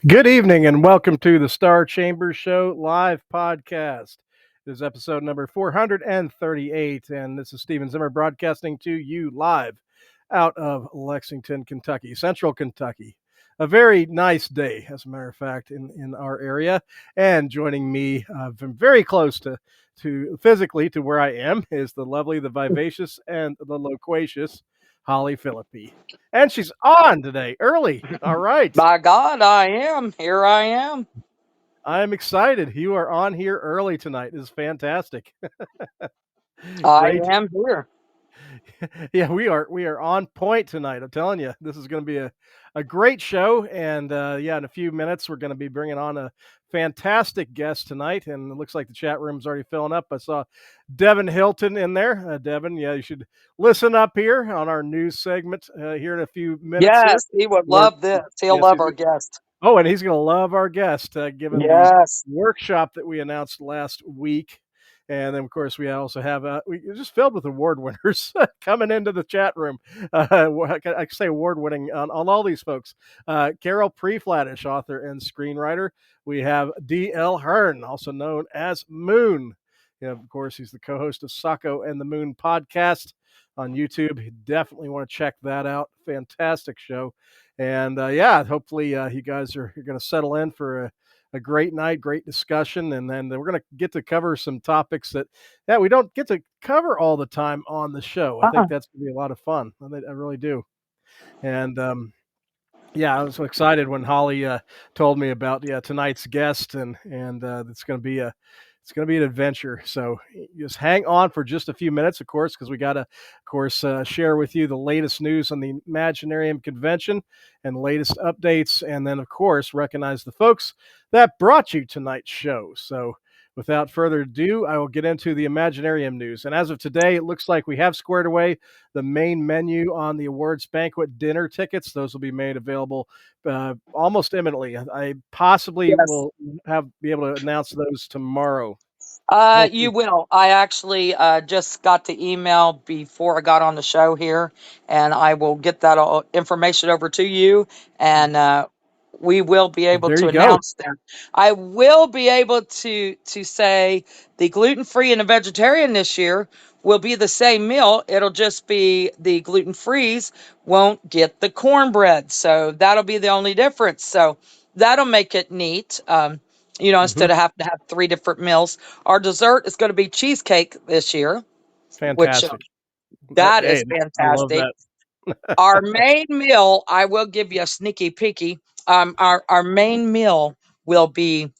Good evening and welcome to the Star Chamber Show live podcast. This is episode number 438, and this is Stephen Zimmer broadcasting to you live out of Lexington, Kentucky, Central Kentucky. A very nice day, as a matter of fact, in our area. And joining me from very close to physically to where I am is the lovely, the vivacious, and the loquacious Holly Phillippe. And she's on today early. All right. By God, I am. Here I am. I'm excited. You are on here early tonight. This is fantastic. I Great. am here. Yeah, we are on point tonight. I'm telling you, this is going to be a great show. And in a few minutes, we're going to be bringing on a fantastic guest tonight. And it looks like the chat room's already filling up. I saw Devin Hilton in there. Devin, yeah, you should listen up here on our news segment here in a few minutes here. Yes, he would love this. He'll Yes, love our guest. Oh, and he's going to love our guest, given the Yes. workshop that we announced last week. And then, of course, we also have we just filled with award winners coming into the chat room. I can say award winning on all these folks. Carol Preflattish, author and screenwriter. We have D.L. Hearn, also known as Moon. Of course, he's the co-host of Sacco and the Moon podcast on YouTube. You definitely want to check that out. Fantastic show. And hopefully you guys are going to settle in for a great night, great discussion. And then we're going to get to cover some topics that we don't get to cover all the time on the show. I think that's going to be a lot of fun. I really do. And I was so excited when Holly told me about tonight's guest, and it's going to be an adventure. So just hang on for just a few minutes, of course, because we got to, of course, share with you the latest news on the Imaginarium convention and latest updates. And then, of course, recognize the folks that brought you tonight's show. So without further ado, I will get into the Imaginarium news. And as of today, it looks like we have squared away the main menu on the awards banquet dinner tickets. Those will be made available almost imminently. I possibly will be able to announce those tomorrow. You will. I actually just got the email before I got on the show here, and I will get that information over to you, and we will be able to announce them. I will be able to say the gluten-free and the vegetarian this year will be the same meal. It'll just be the gluten-frees won't get the cornbread, so that'll be the only difference. So that'll make it neat. Instead of having to have 3 different meals. Our dessert is going to be cheesecake this year. Fantastic. That is fantastic. Our main meal, I will give you a sneaky peeky. Our main meal will be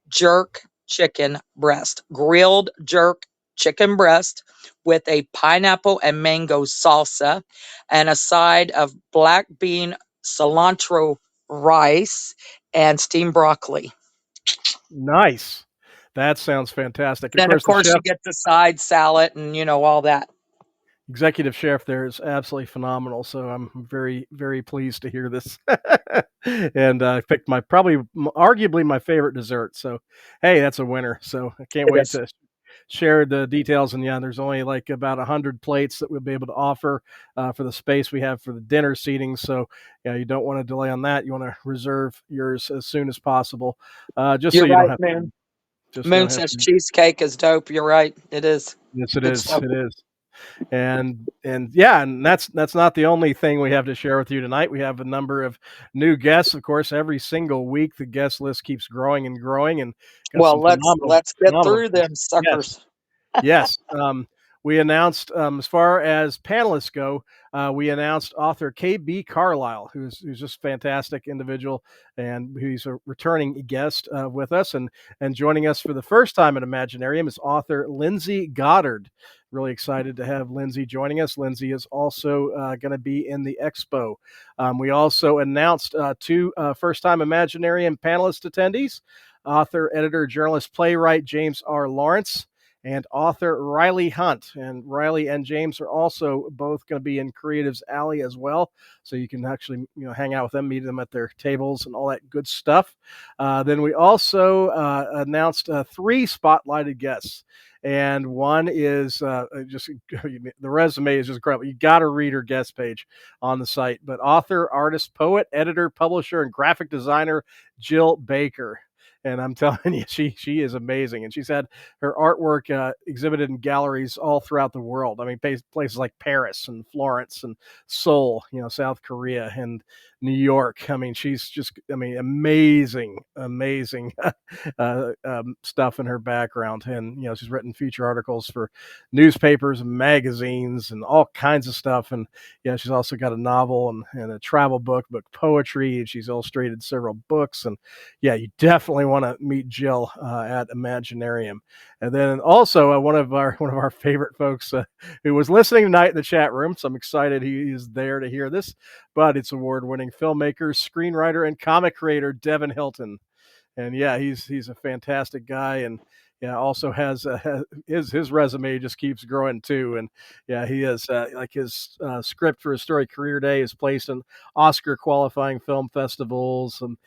jerk chicken breast, grilled jerk chicken breast with a pineapple and mango salsa and a side of black bean cilantro rice and steamed broccoli. Nice. That sounds fantastic. Then, of course, you get the side salad and, all that. Executive chef there is absolutely phenomenal. So I'm very, very pleased to hear this. And I picked arguably my favorite dessert. So, hey, that's a winner. So I can't wait to share the details. And there's only like about 100 plates that we'll be able to offer for the space we have for the dinner seating. So you don't want to delay on that. You want to reserve yours as soon as possible. Just You're so you right, don't have Moon. Moon says cheesecake is dope. You're right. It is. Yes, it is. It is. And that's not the only thing we have to share with you tonight. We have a number of new guests. Of course, every single week the guest list keeps growing and growing. And let's get through them suckers. Yes. We announced, as far as panelists go, we announced author K.B. Carlisle, who's just a fantastic individual, and he's a returning guest with us. And joining us for the first time at Imaginarium is author Lindsay Goddard. Really excited to have Lindsay joining us. Lindsay is also going to be in the expo. We also announced 2 first-time Imaginarium panelist attendees, author, editor, journalist, playwright James R. Lawrence, and author Riley Hunt. And Riley and James are also both going to be in Creatives Alley as well, so you can actually hang out with them, meet them at their tables, and all that good stuff. Then we also announced 3 spotlighted guests. And one is just the resume is just incredible. You got to read her guest page on the site. But author, artist, poet, editor, publisher, and graphic designer Jill Baker. And I'm telling you, she is amazing. And she's had her artwork exhibited in galleries all throughout the world. I mean, places like Paris and Florence and Seoul, South Korea and New York. I mean, she's just, amazing, amazing stuff in her background. And, she's written feature articles for newspapers and magazines and all kinds of stuff. And, she's also got a novel and a travel book poetry. And she's illustrated several books. And, you definitely want to meet Jill at Imaginarium. And then also one of our favorite folks who was listening tonight in the chat room. So I'm excited he is there to hear this. But it's award-winning filmmaker, screenwriter, and comic creator Devin Hilton. And he's a fantastic guy, and also has his resume just keeps growing too. And he has like his script for his story Career Day is placed in Oscar qualifying film festivals, and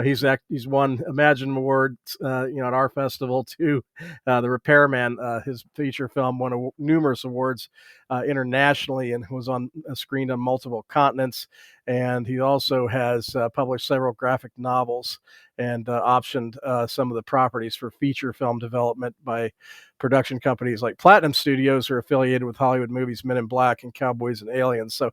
he's won Imagine awards at our festival too. The Repairman, his feature film, won numerous awards internationally and was screened on multiple continents. And he also has published several graphic novels and optioned some of the properties for feature film development by production companies like Platinum Studios, who are affiliated with Hollywood movies Men in Black and Cowboys and Aliens. So,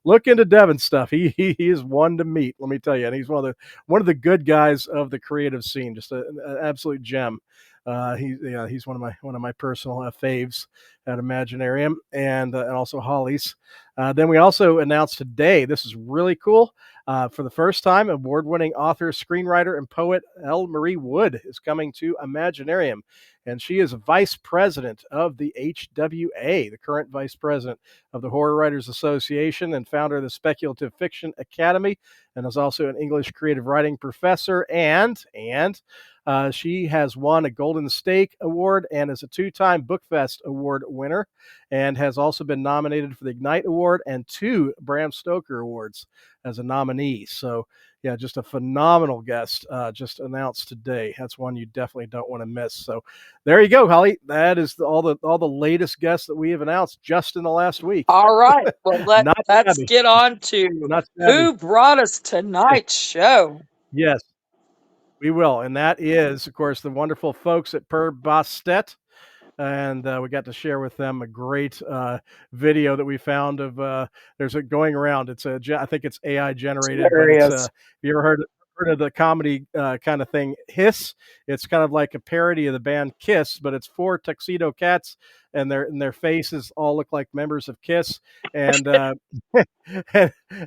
look into Devin's stuff. He is one to meet, let me tell you. And he's one of the good guys of the creative scene, just an absolute gem. He's one of my personal faves at Imaginarium and also Holly's. Then we also announced today, this is really cool. For the first time, award-winning author, screenwriter, and poet L. Marie Wood is coming to Imaginarium. And she is vice president of the HWA, the current vice president of the Horror Writers Association and founder of the Speculative Fiction Academy, and is also an English creative writing professor. And she has won a Golden Stake Award and is a 2-time BookFest Award winner, and has also been nominated for the Ignite Award and 2 Bram Stoker Awards as a nominee. So, just a phenomenal guest just announced today. That's one you definitely don't want to miss. So, there you go, Holly. That is all the latest guests that we have announced just in the last week. All right. Well, Not let's shabby. get on to Not shabby. who brought us tonight's show. Yes, we will. And that is, of course, the wonderful folks at Per Bastet. And we got to share with them a great video that we found of there's a going around. I think it's AI generated, but it's Hilarious. have you ever heard of the comedy kind of thing Hiss? It's kind of like a parody of the band Kiss, but it's 4 tuxedo cats, and their faces all look like members of Kiss. And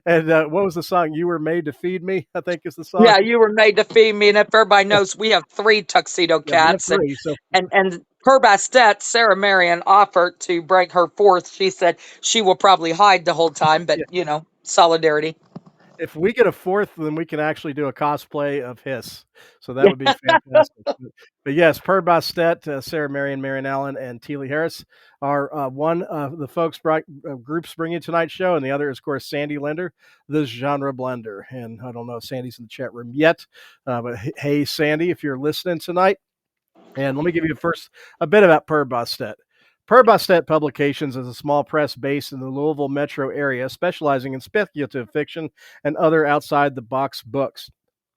and what was the song? You Were Made to Feed Me, I think is the song. Yeah, you were made to feed me, and if everybody knows, we have 3 tuxedo Yeah, we have cats, 3. So and per Bastet, Sarah Marion offered to bring her 4th. She said she will probably hide the whole time, but solidarity. if we get a 4th, then we can actually do a cosplay of Hiss. So that would be fantastic. But yes, Per Bastet, Sarah Marion, Marion Allen, and Teely Harris are one of the folks groups bringing tonight's show, and the other is, of course, Sandy Linder, the genre blender. And I don't know if Sandy's in the chat room yet, but hey, Sandy, if you're listening tonight, and let me give you first a bit about Per Bastet. Per Bastet Publications is a small press based in the Louisville metro area, specializing in speculative fiction and other outside-the-box books.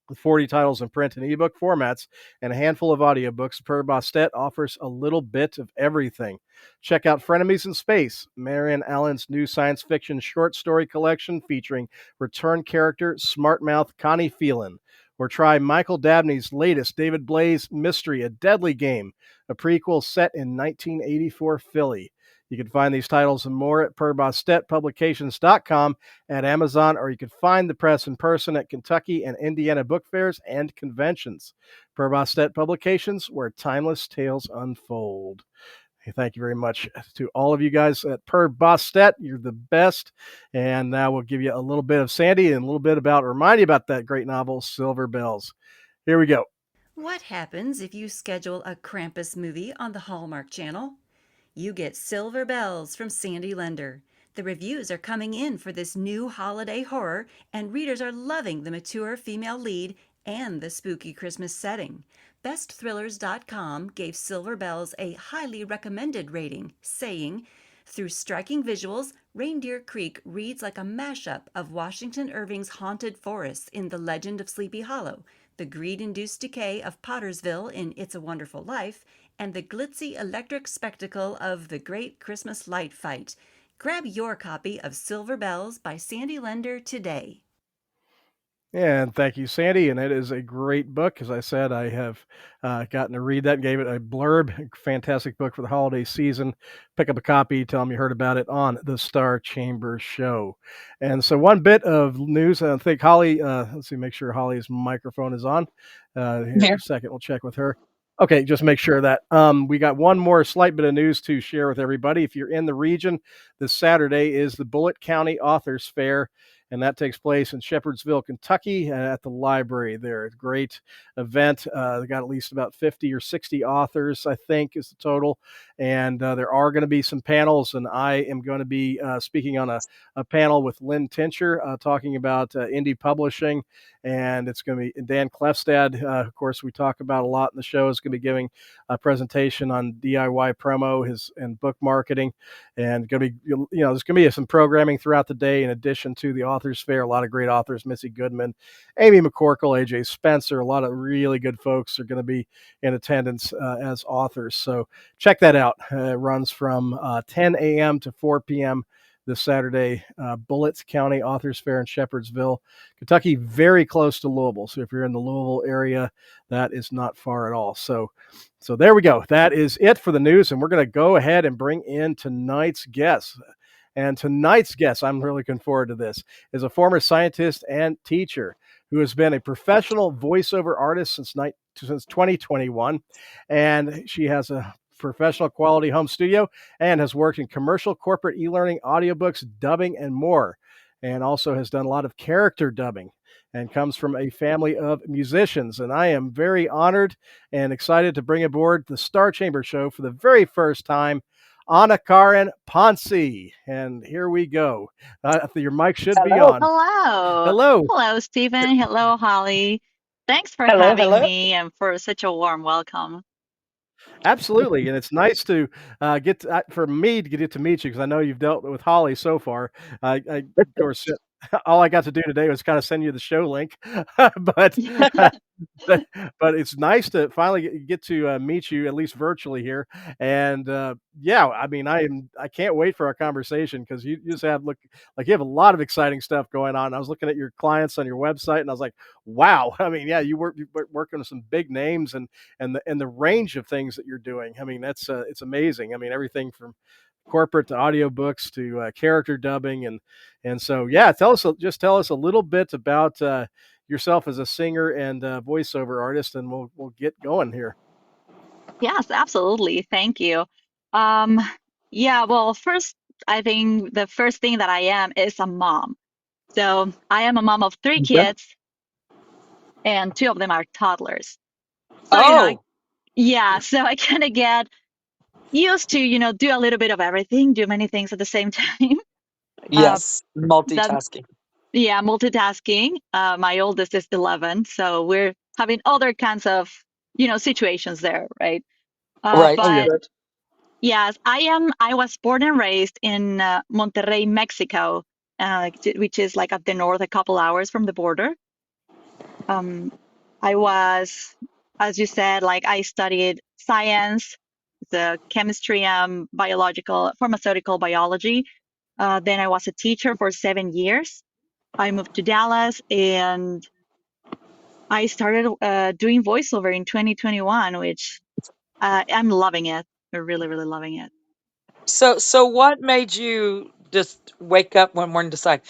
With 40 titles in print and ebook formats and a handful of audiobooks, Per Bastet offers a little bit of everything. Check out Frenemies in Space, Marion Allen's new science fiction short story collection featuring return character Smartmouth Connie Phelan. Or try Michael Dabney's latest David Blaze mystery, A Deadly Game, a prequel set in 1984 Philly. You can find these titles and more at perbastetpublications.com, at Amazon, or you can find the press in person at Kentucky and Indiana book fairs and conventions. Per Bastet Publications, where timeless tales unfold. Hey, thank you very much to all of you guys at Per Bastet. You're the best. And now we'll give you a little bit of Sandy and a little bit remind you about that great novel, Silver Bells. Here we go. What happens if you schedule a Krampus movie on the Hallmark Channel? You get Silver Bells from Sandy Lender. The reviews are coming in for this new holiday horror, and readers are loving the mature female lead and the spooky Christmas setting. BestThrillers.com gave Silver Bells a highly recommended rating, saying, through striking visuals, Reindeer Creek reads like a mashup of Washington Irving's haunted forests in The Legend of Sleepy Hollow, the greed-induced decay of Pottersville in It's a Wonderful Life, and the glitzy electric spectacle of The Great Christmas Light Fight. Grab your copy of Silver Bells by Sandy Lender today. And thank you, Sandy. And it is a great book. As I said, I have gotten to read that and gave it a blurb. Fantastic book for the holiday season. Pick up a copy. Tell them you heard about it on the Star Chamber Show. And so, one bit of news. I think Holly, let's see, make sure Holly's microphone is on. Here in Here. a second, we'll check with her. Okay, just make sure that we got one more slight bit of news to share with everybody. If you're in the region, this Saturday is the Bullitt County Authors Fair, and that takes place in Shepherdsville, Kentucky, at the library there. Great event. They got at least about 50 or 60 authors, I think, is the total. And there are going to be some panels, and I am going to be speaking on a panel with Lynn Tincher talking about indie publishing. And it's going to be Dan Klefstad, of course, we talk about a lot in the show, is going to be giving a presentation on DIY promo and book marketing. And going to be, there's going to be some programming throughout the day in addition to the authors fair. A lot of great authors: Missy Goodman, Amy McCorkle, AJ Spencer. A lot of really good folks are going to be in attendance as authors. So check that out. It runs from 10 a.m. to 4 p.m. this Saturday. Bullitt County Authors Fair in Shepherdsville, Kentucky, very close to Louisville. So if you're in the Louisville area, that is not far at all. So there we go. That is it for the news, and we're going to go ahead and bring in tonight's guest. And tonight's guest, I'm really looking forward to this, is a former scientist and teacher who has been a professional voiceover artist since 2021. And she has a professional quality home studio and has worked in commercial, corporate e-learning, audiobooks, dubbing, and more. And also has done a lot of character dubbing and comes from a family of musicians. And I am very honored and excited to bring aboard the Star Chamber Show for the very first time, Anakaren Ponce. And here we go. Your mic should be Hello. on. Hello. Hello. Hello, Stephen. Hello, Holly. Thanks for Hello. having Hello. me and for such a warm welcome. Absolutely, and it's nice to for me to get to meet you, because I know you've dealt with Holly so far. I of course, all I got to do today was kind of send you the show link, but but but it's nice to finally get to meet you, at least virtually here. And yeah, I mean, I can't wait for our conversation, because you just look like you have a lot of exciting stuff going on. I was looking at your clients on your website, and I was like, wow. I mean, yeah, you're working with some big names, and the range of things that you're doing. I mean, that's it's amazing. I mean, everything from corporate to audiobooks to character dubbing, and so yeah, tell us a little bit about yourself as a singer and voiceover artist, and we'll get going here. Yes, absolutely. Thank you. Um, yeah, well, first, I think the first thing that I am is a mom. So I am a mom of three Okay. kids, and two of them are toddlers. So, Oh, yeah, so I kind of get used to, do a little bit of everything, do many things at the same time. Uh, yes. that Multitasking. Yeah, multitasking. My oldest is 11, so we're having other kinds of, situations there, right? Right. But Good. yes, I was born and raised in Monterrey, Mexico, which is like up the north, a couple hours from the border. Um, I was, as you said, like I studied science, the chemistry, biological, pharmaceutical biology. Then I was a teacher for 7 years. I moved to Dallas and I started doing voiceover in 2021, which I'm loving it. I'm really, really loving it. So what made you just wake up one morning and decide,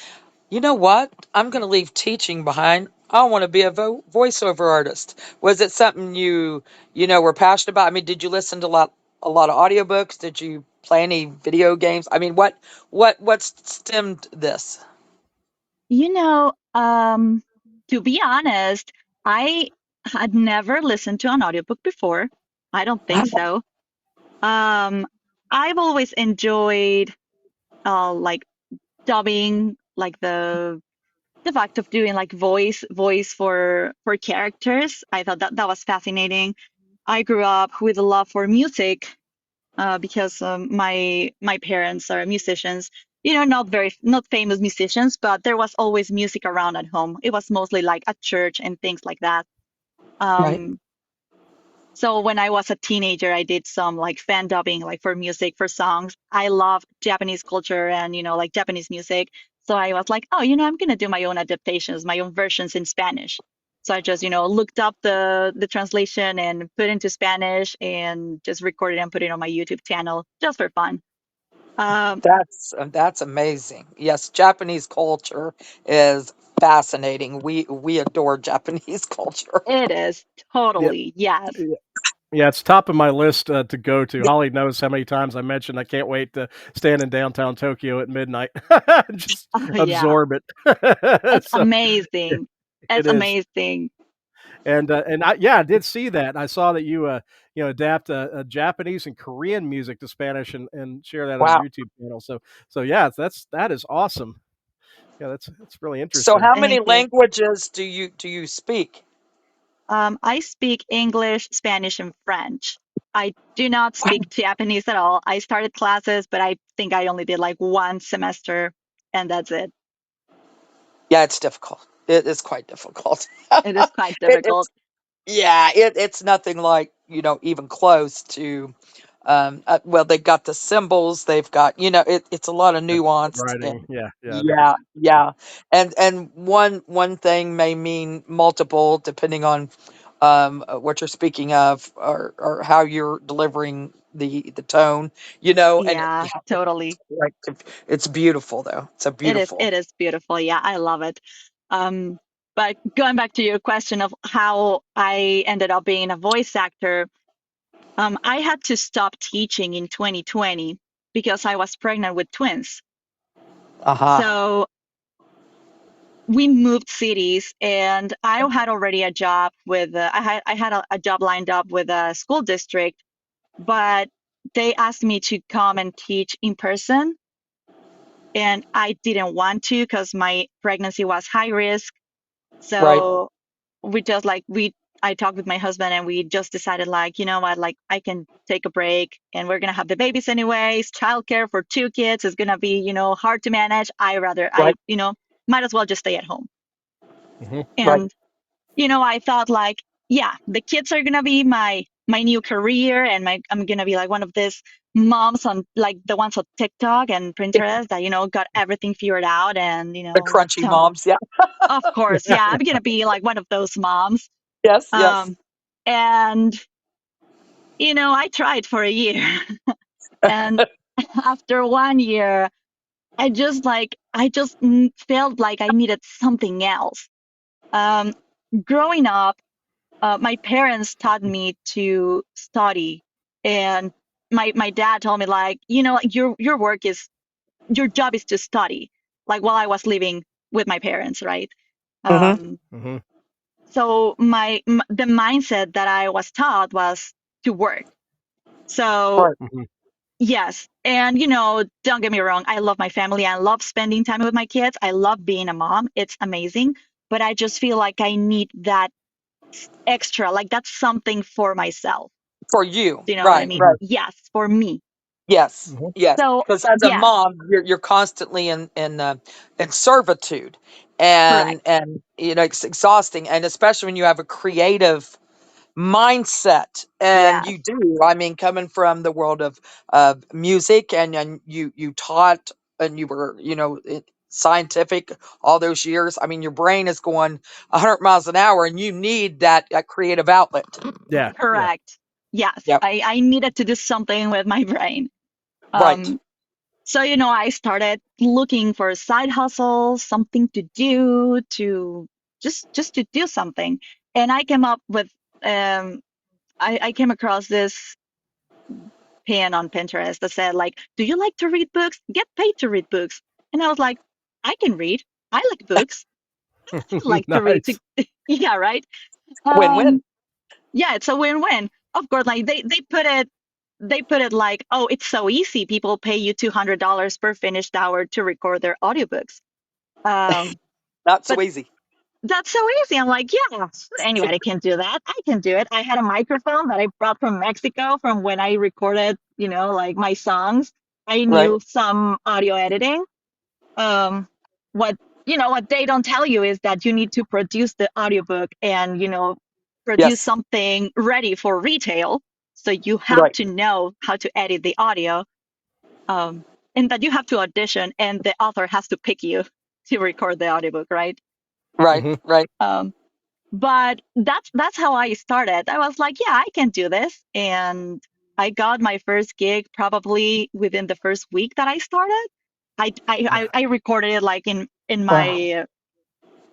you know what? I'm going to leave teaching behind. I want to be a voiceover artist. Was it something you were passionate about? I mean, did you listen to a lot of audiobooks? Did you play any video games? I mean, what stemmed this? You know, to be honest, I had never listened to an audiobook before. I don't think so. Um, I've always enjoyed like dubbing, like the fact of doing like voice for characters. I thought that was fascinating. I grew up with a love for music because my parents are musicians. You know, not famous musicians, but there was always music around at home. It was mostly like at church and things like that. Right. Um, so when I was a teenager, I did some like fan dubbing, like for music, for songs. I love Japanese culture and, like Japanese music. So I was like, oh, I'm gonna do my own adaptations, my own versions in Spanish. So I just, looked up the translation and put into Spanish and just recorded and put it on my YouTube channel just for fun. Um, That's amazing. Yes, Japanese culture is fascinating. We adore Japanese culture. it is Yep. totally, yes. Yeah, it's top of my list to go to. Holly knows how many times I mentioned I can't wait to stand in downtown Tokyo at midnight, just Oh yeah, absorb it. it's So amazing. it It's is, amazing. and I did see that. I saw that you adapt Japanese and Korean music to Spanish and share that on Wow. your YouTube channel. So yeah, that is awesome. Yeah, that's really So interesting. how many Thank you. languages do you speak? I speak English, Spanish, and French. I do not Wow. speak Japanese at all. I started classes, but I think I only did like one semester, and that's it. Yeah, it's difficult. It is quite difficult. It is quite It's difficult. yeah, it's nothing like, even close to well, they got the symbols, they've got, it's a lot of Yeah, nuanced writing, and yeah, different. yeah, yeah. And one thing may mean multiple depending on what you're speaking of or how you're delivering the tone, and Yeah, totally. like it's beautiful though. It's a It is. beautiful. It is beautiful. Yeah, I love it. Um, but going back to your question of how I ended up being a voice actor, I had to stop teaching in 2020 because I was pregnant with twins. Uh-huh. So we moved cities, and I had already a job with I had a job lined up with a school district, but they asked me to come and teach in person, and I didn't want to because my pregnancy was high risk. Right. So we just like we I talked with my husband, and we just decided, like, you know what, like I can take a break, and we're gonna have the babies anyways. Childcare for two kids is gonna be, hard to manage. Right. Might as well just stay at home. Hmm. Right. And I thought, like, yeah, the kids are gonna be my new career, and I'm gonna be like one of these moms on like the ones on TikTok and Pinterest that got everything figured out, and The crunchy so moms. Yeah. of course, yeah, I'm gonna be like one of those moms. Yes. Yes. Um, and I tried for a year, and after 1 year, I just felt like I needed something else. Um, Growing up, my parents taught me to study, and my dad told me, like, like, your job is to study, like while I was living with my parents, right? Hmm. Um, Hmm. so the mindset that I was taught was to work. So Right. Hmm. yes, and don't get me wrong, I love my family. I love spending time with my kids. I love being a mom. It's amazing, but I just feel like I need that extra, like that's something for myself. For you. Do you know what I Right. mean? Right. Yes, for me. Yes. Hmm. Yes. So, Because as a yes, mom, you're constantly in servitude, correct. and it's exhausting, and especially when you have a creative mindset, and Yes, you do. I mean, coming from the world of music, and you taught, and you were, scientific all those years. I mean, your brain is going 100 miles an hour, and you need that creative outlet. Yeah, yeah. correct. Yes, Yep. I needed to do something with my brain. Right. Um, so, I started looking for side hustles, something to do, to just to do something. And I came up with I came across this pin on Pinterest that said, like, do you like to read books? Get paid to read books. And I was like, I can read. I like books. I like to read. Nice. Yeah, right. Win-win. Yeah, it's a win-win. Of course, like they put it like, oh, it's so easy. People pay you $200 per finished hour to record their audiobooks. Um, Not so but easy. that's so easy. I'm like, yeah, anybody can do that. I can do it. I had a microphone that I brought from Mexico from when I recorded, like my songs. I Right. knew some audio editing. Um, what what they don't tell you is that you need to produce the audiobook and produce Yes. something ready for retail. So you have Right. to know how to edit the audio, um, and that you have to audition, and the author has to pick you to record the audiobook, right? Right. Hmm. Right. Um, but that's how I started. I was like, yeah, I can do this, and I got my first gig probably within the first week that I started. I recorded it like in Oh, my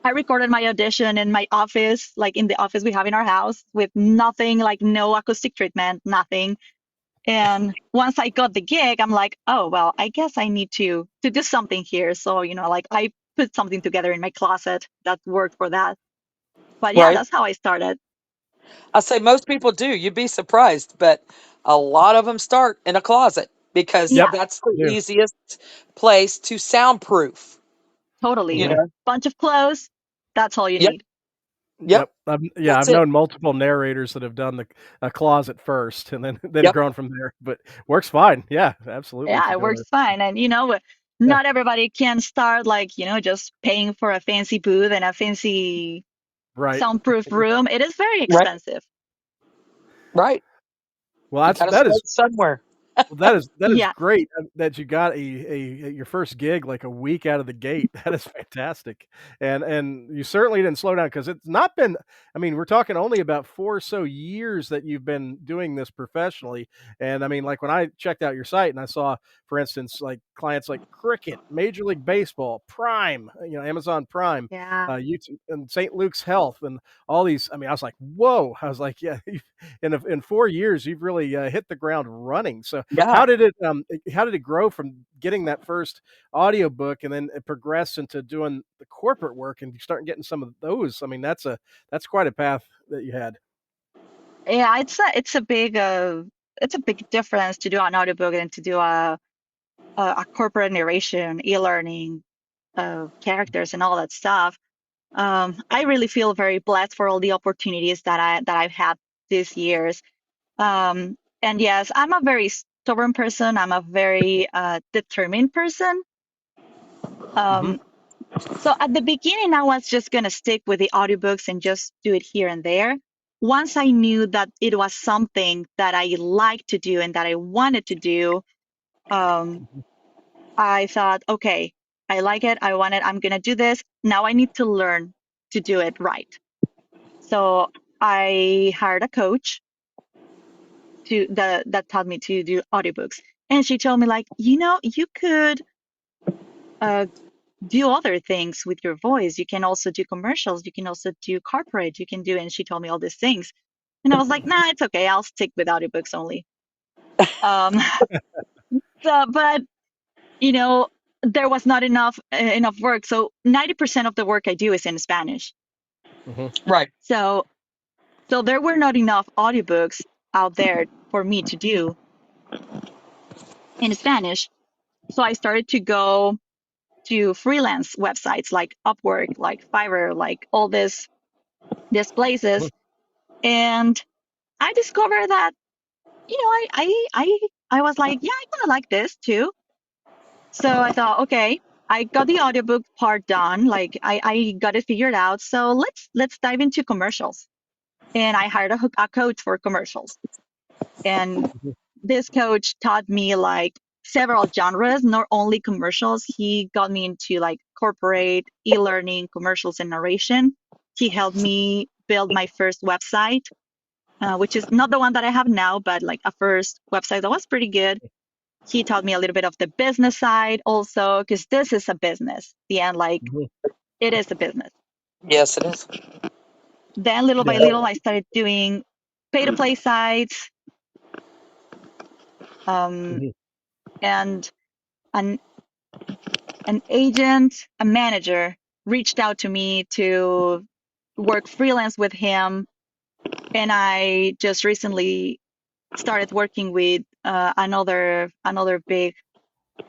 I recorded my audition in my office, like in the office we have in our house, with nothing, like no acoustic treatment, nothing. And once I got the gig, I'm like, oh well, I guess I need to do something here. So like I put something together in my closet that worked for that. But yeah, right. that's how I started. I say most people do. You'd be surprised, but a lot of them start in a closet because Yep. Yeah, that's the Do. easiest place to soundproof. totally. You Hmm. know. Bunch of clothes. That's all you Yep. need. Yep. Yep. Yeah, That's I've it. known multiple narrators that have done the a closet first and then Yep. grown from there, but works fine. Yeah, absolutely Yeah, for it doing works it. fine. And Yeah. not everybody can start like, just paying for a fancy booth and a fancy Right. soundproof room. It is very Right. expensive. Right. Well, You got to that is start somewhere. Well, that is Yeah. great that you got your first gig like a week out of the gate. That is fantastic, and you certainly didn't slow down because it's not been. I mean, we're talking only about 4 or so years that you've been doing this professionally, and I mean, like when I checked out your site and I saw, for instance, like clients like Cricket, Major League Baseball, Prime, Amazon Prime, Yeah. YouTube, and St. Luke's Health, and all these. I mean, I was like, whoa! I was like, yeah, in 4 years, you've really hit the ground running. So Yeah. how did it grow from getting that first audiobook and then it progressed into doing the corporate work and you start getting some of those? I mean, that's quite a path that you had. Yeah, it's a big difference to do an audiobook and to do a corporate narration, e-learning, characters and all that stuff. I really feel very blessed for all the opportunities that I've had these years. And yes, I'm a very stubborn person. I'm a very determined person. Hmm. Um, so at the beginning, I was just gonna stick with the audiobooks and just do it here and there. Once I knew that it was something that I liked to do and that I wanted to do, um, I thought, okay, I like it, I want it, I'm gonna do this. Now I need to learn to do it right. So I hired a coach that taught me to do audiobooks. And she told me like, you could uh, do other things with your voice. You can also do commercials. You can also do corporate. You can do, and she told me all these things. And I was like, nah, it's okay. I'll stick with audiobooks only. Um, but you know, there was not enough work. So 90% of the work I do is in Spanish. Hmm. Right. So there were not enough audiobooks out there for me to do in Spanish. So I started to go to freelance websites like Upwork, like Fiverr, like all these places, and I discovered that I was like, yeah, I kind of like this too. So I thought, okay, I got the audiobook part done, like I got it figured out. So let's dive into commercials, and I hired a coach for commercials, and this coach taught me like several genres, not only commercials. He got me into like corporate e-learning, commercials, and narration. He helped me build my first website, which is not the one that I have now, but like a first website that was pretty good. He taught me a little bit of the business side also, because this is a business. The end, like Hmm. it is a business. Yes, it is. Then little by Yeah. little, I started doing pay to play sites, um, Hmm. and an an agent, a manager reached out to me to work freelance with him, and I just recently started working with another big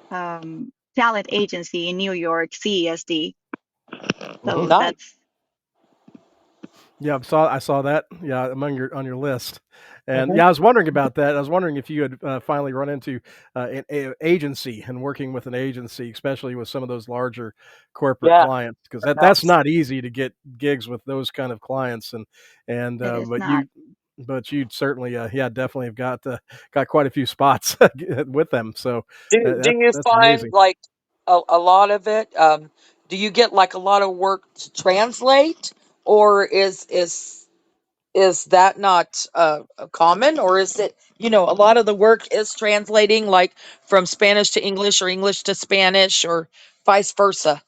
talent agency in New York, CESD. Hmm. So Nice. that's Yeah, I saw that. Yeah, among your on your list, and Mhm. yeah, I was wondering about that. I was wondering if you had finally run into agency and working with an agency, especially with some of those larger corporate Yeah. clients, because that's Abs- not easy to get gigs with those kind of clients. And it is but not. you certainly yeah, definitely have got quite a few spots with them. So do you that's find amazing. like a lot of it? Do you get like a lot of work to translate, or is that not common, or is it, a lot of the work is translating, like from Spanish to English or English to Spanish or vice versa?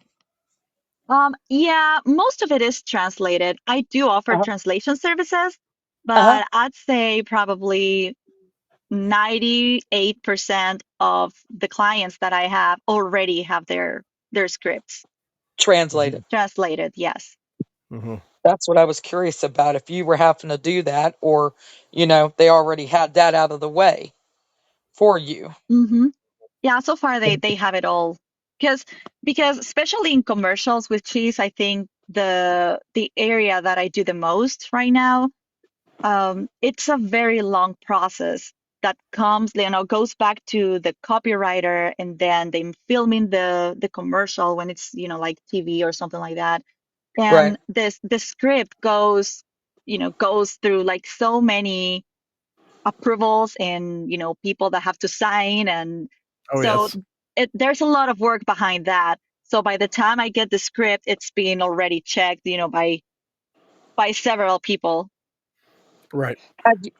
Yeah, most of it is translated. I do offer Uh-huh. translation services, Uh-huh. but I'd say probably 98% of the clients that I have already have their scripts Hmm. Translated. translated. Yes. Hmm. That's what I was curious about, if you were having to do that, or they already had that out of the way for you. Hmm. Yeah, so far they have it all. Because because especially in commercials with cheese, I think the area that I do the most right now, it's a very long process that goes back to the copywriter and then them filming the commercial when it's, like TV or something like that. Right. And the script goes through like so many approvals and people that have to sign, and Oh so yes, there's a lot of work behind that. So by the time I get the script, it's been already checked, by several people. right.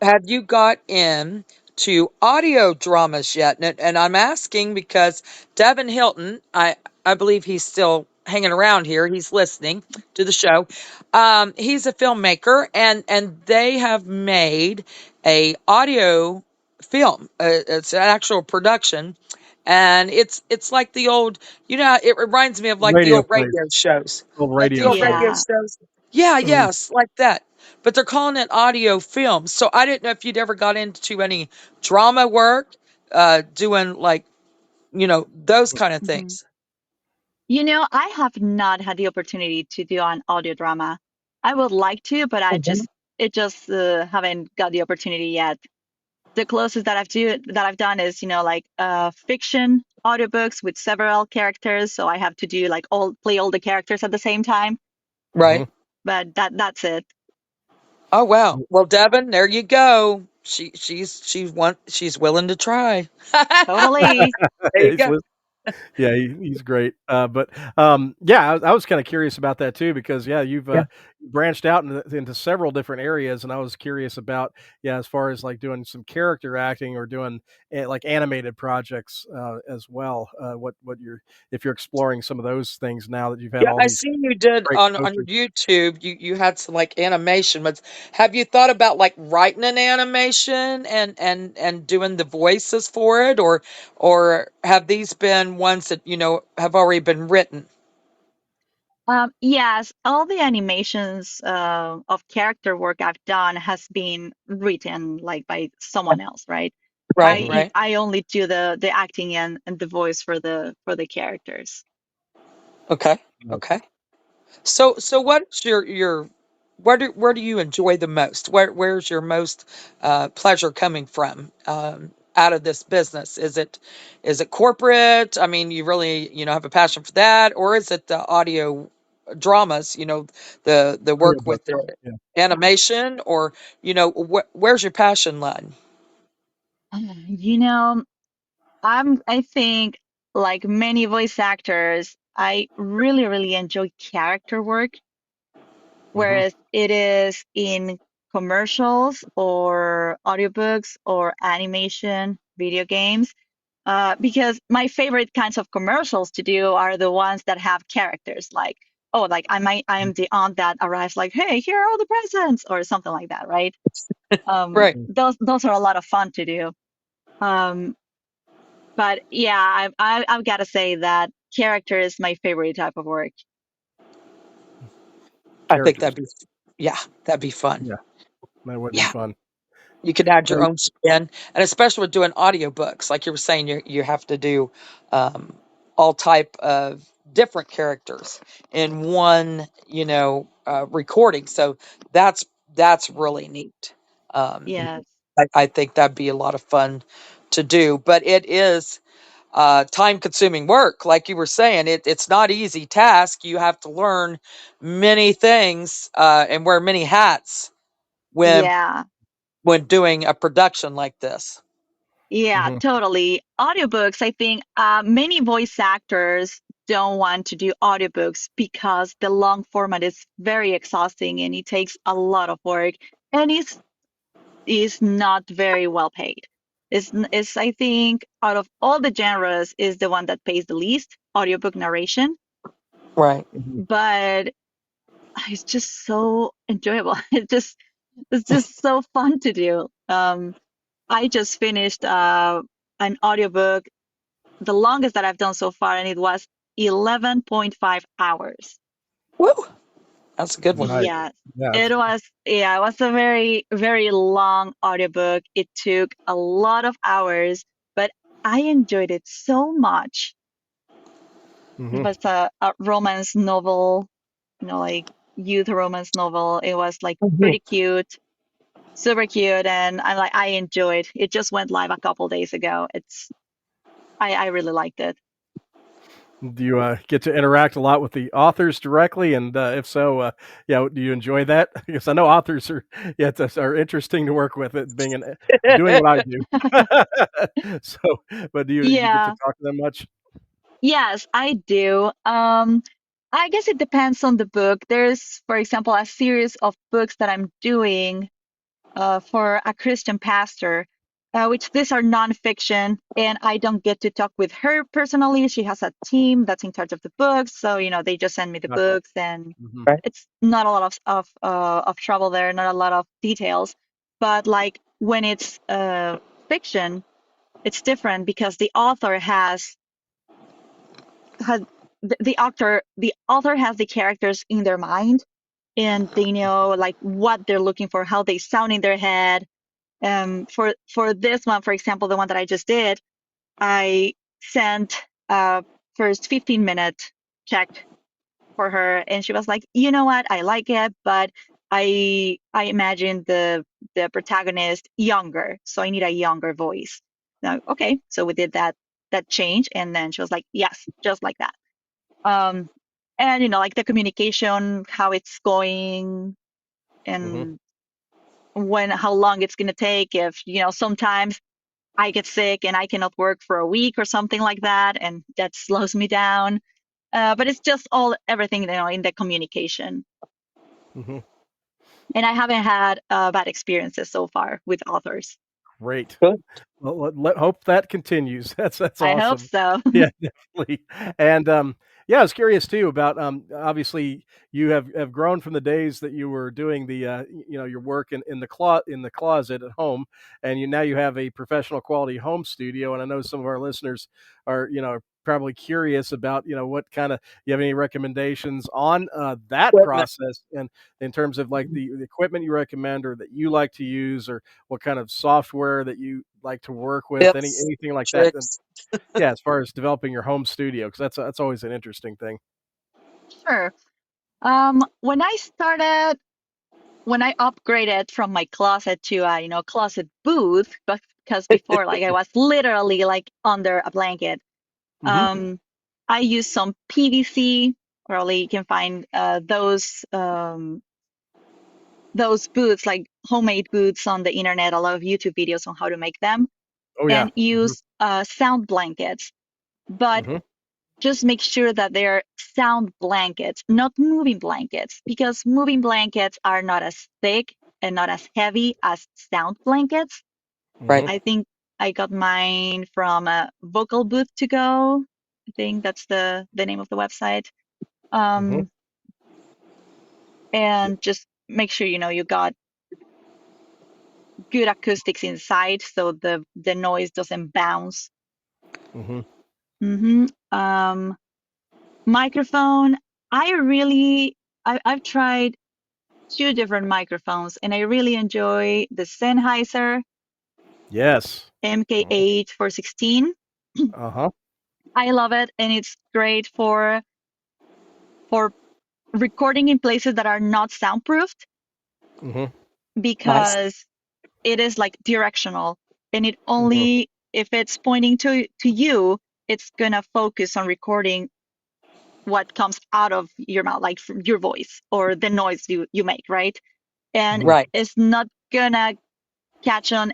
Have you got in to audio dramas yet? And I'm asking because Devin Hilton, I believe he's still hanging around here. He's listening to the show. He's a filmmaker, and they have made a audio film. It's an actual production, and it's like the old. It reminds me of like the Radio old plays, radio shows, old like the radio old shows. radio Yeah. shows. Yeah, Mhm. yes, like that, but they're calling it audio film. So I didn't know if you'd ever got into any drama work, doing like, those kind of Hmm. things. I have not had the opportunity to do an audio drama. I would like to, but Mhm. it just haven't got the opportunity yet. The closest that I've done is, like fiction audiobooks with several characters, so I have to do like all play all the characters at the same time, Mhm. Right. but that's it. Oh wow. Well, Devin, there you go. She's willing to try. Totally. There you He's go. lis Yeah, he's great. But yeah, I was kind of curious about that too because yeah, you've Yeah. branched out into several different areas, and I was curious about yeah, as far as like doing some character acting or doing like animated projects as well. What you're if you're exploring some of those things now that you've had Yeah, all I these seen you did great on your coaches. YouTube. You had some like animation, but have you thought about like writing an animation and doing the voices for it, or have these been ones that have already been written? Yes, all the animations of character work I've done has been written like by someone else, right? Right, Mhm. right. I only do the acting and the voice for the characters. Okay, okay. So what's your where do you enjoy the most? Where's your most pleasure coming from, out of this business? Is it corporate? I mean, you really have a passion for that, or is it the audio dramas? The work with Audiobooks. the Yeah. animation, or where's your passion line? You know, I think like many voice actors, I really, really enjoy character work, Mhm. whereas it is in commercials or audiobooks or animation, video games. Because my favorite kinds of commercials to do are the ones that have characters, like, oh, like I am the aunt that arrives, like, hey, here are all the presents, or something like that, right? Right. Those are a lot of fun to do. Um, but yeah, I've got to say that character is my favorite type of work. I think characters. that'd be fun. Yeah, that would be Yeah. fun. You could add your And own spin, and especially with doing audiobooks, like you were saying, you have to do um, all type of different characters in one, recording. So that's that's really neat. Um, Yes. I think that'd be a lot of fun to do, but it is time consuming work. Like you were saying, it's not easy task. You have to learn many things and wear many hats when Yeah. when doing a production like this. Yeah, mhm, totally. Audiobooks, I think many voice actors don't want to do audiobooks because the long format is very exhausting and it takes a lot of work and is not very well paid. Is I think out of all the genres is the one that pays the least, audiobook narration, Right. mhm. but it's just so enjoyable. It's just so fun to do. I just finished an audiobook, the longest that I've done so far, and it was 11.5 hours. Woo! That's a good one. Nice. Yes, Yeah, it was, yeah, it was a very, very long audiobook. It took a lot of hours, but I enjoyed it so much. It mhm. was a romance novel, like youth romance novel. It was like Mhm. pretty cute, super cute, and I enjoyed. It just went live a couple days ago. I really liked it. Do you get to interact a lot with the authors directly? And if so, yeah, do you enjoy that? Because I know authors are, yeah, are interesting to work with. It being doing what I do. So, but do you get to Yeah. talk to them much? Yes, I do. I guess it depends on the book. There's, for example, a series of books that I'm doing for a Christian pastor, which these are nonfiction, and I don't get to talk with her personally. She has a team that's in charge of the books, so they just send me the Gotcha. books, and Hmm. Right. it's not a lot of trouble there, not a lot of details. But like when it's fiction, it's different because has the author has the characters in their mind, and they know like what they're looking for, how they sound in their head. For this one, for example, the one that I just did, I sent first 15-minute check for her, and she was like, you know what, I like it, but I imagine the protagonist younger, so I need a younger voice. Now, okay, so we did that change, and then she was like, yes, just like that. um and like the communication, how it's going, Hmm. and how long it's going to take, if sometimes I get sick and I cannot work for a week or something like that, and that slows me down. But it's just all everything in the communication, Hmm. and I haven't had bad experiences so far with authors. Great. Good. Well, hope that continues. That's I hope awesome. so. Yeah, definitely. And yeah, I was curious too about obviously you have grown from the days that you were doing the your work in the closet at home, and now you have a professional quality home studio. And I know some of our listeners are probably curious about what kind of, you have any recommendations on that Equipment. process, and in terms of like the equipment you recommend or that you like to use, or what kind of software that you like to work with, Tips, anything like that. And tricks. yeah, as far as developing your home studio, because that's always an interesting thing. Sure. When I upgraded from my closet to a closet booth, but because before, like, I was literally like under a blanket. Hmm. um I use some PVC. Probably you can find those booths, like homemade booths, on the internet, a lot of YouTube videos on how to make them, Oh yeah. and Hmm. use sound blankets. But Hmm. just make sure that they're sound blankets, not moving blankets, because moving blankets are not as thick and not as heavy as sound blankets. Right. Hmm. I think I got mine from a Vocal Booth to Go. I think that's the name of the website. Hmm. Um, and just make sure you got good acoustics inside, so the noise doesn't bounce. Hmm. Hmm. Microphone. I've tried 2 different microphones, and I really enjoy the Sennheiser Yes. MK8 416. Uh-huh. I love it, and it's great for recording in places that are not soundproofed Mm-hmm. Nice. because it is like directional, and it Mm-hmm. only if it's pointing to you, it's gonna focus on recording what comes out of your mouth, like from your voice or the noise you make, right? And Mm-hmm. Right. it's not gonna catch on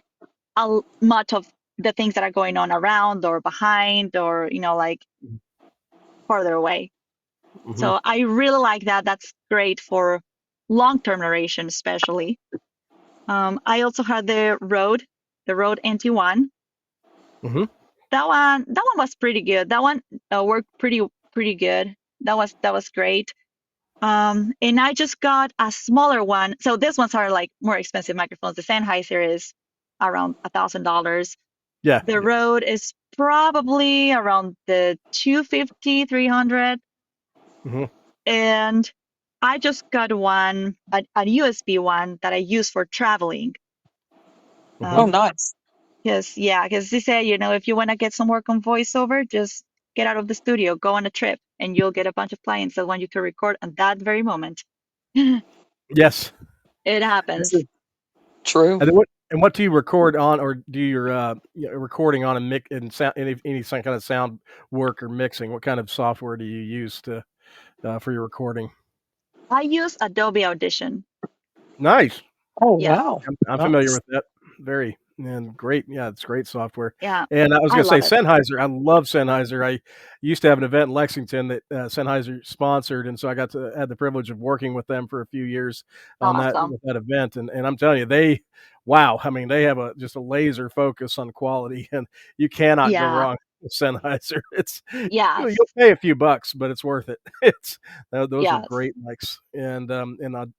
much of the things that are going on around or behind or like farther away. Mm-hmm. So I really like that. That's great for long-term narration, especially. I also had the Rode NT1. Mm-hmm. That one was pretty good. That one worked pretty good. That was great. And I just got a smaller one. So these ones are like more expensive microphones. The Sennheiser is around $1,000. Yeah. The Rode is probably around the 250, 300. Mm-hmm. And I just got a USB one that I use for traveling. Mm-hmm. Oh, Um, nice. because they say, if you want to get some work on voiceover, just get out of the studio, go on a trip, and you'll get a bunch of clients that want you to record at that very moment. It Yes. This happens. is true. And then what do you record on, or do your recording on a mic and sound any kind of sound work or mixing? What kind of software do you use to for your recording? I use Adobe Audition. Nice. Oh, Yeah, wow. I'm familiar Nice. with that. Very and great. Yeah, it's great software. yeah, And I was I going to say love it. Sennheiser. I love Sennheiser. I used to have an event in Lexington that Sennheiser sponsored, and so I had the privilege of working with them for a few years on that Awesome. with that event. And I'm telling you, wow. I mean, they have just a laser focus on quality, and you cannot go Yeah, wrong with Sennheiser. It's yes, you'll pay a few bucks, but it's worth it. It's those are yes. great mics, and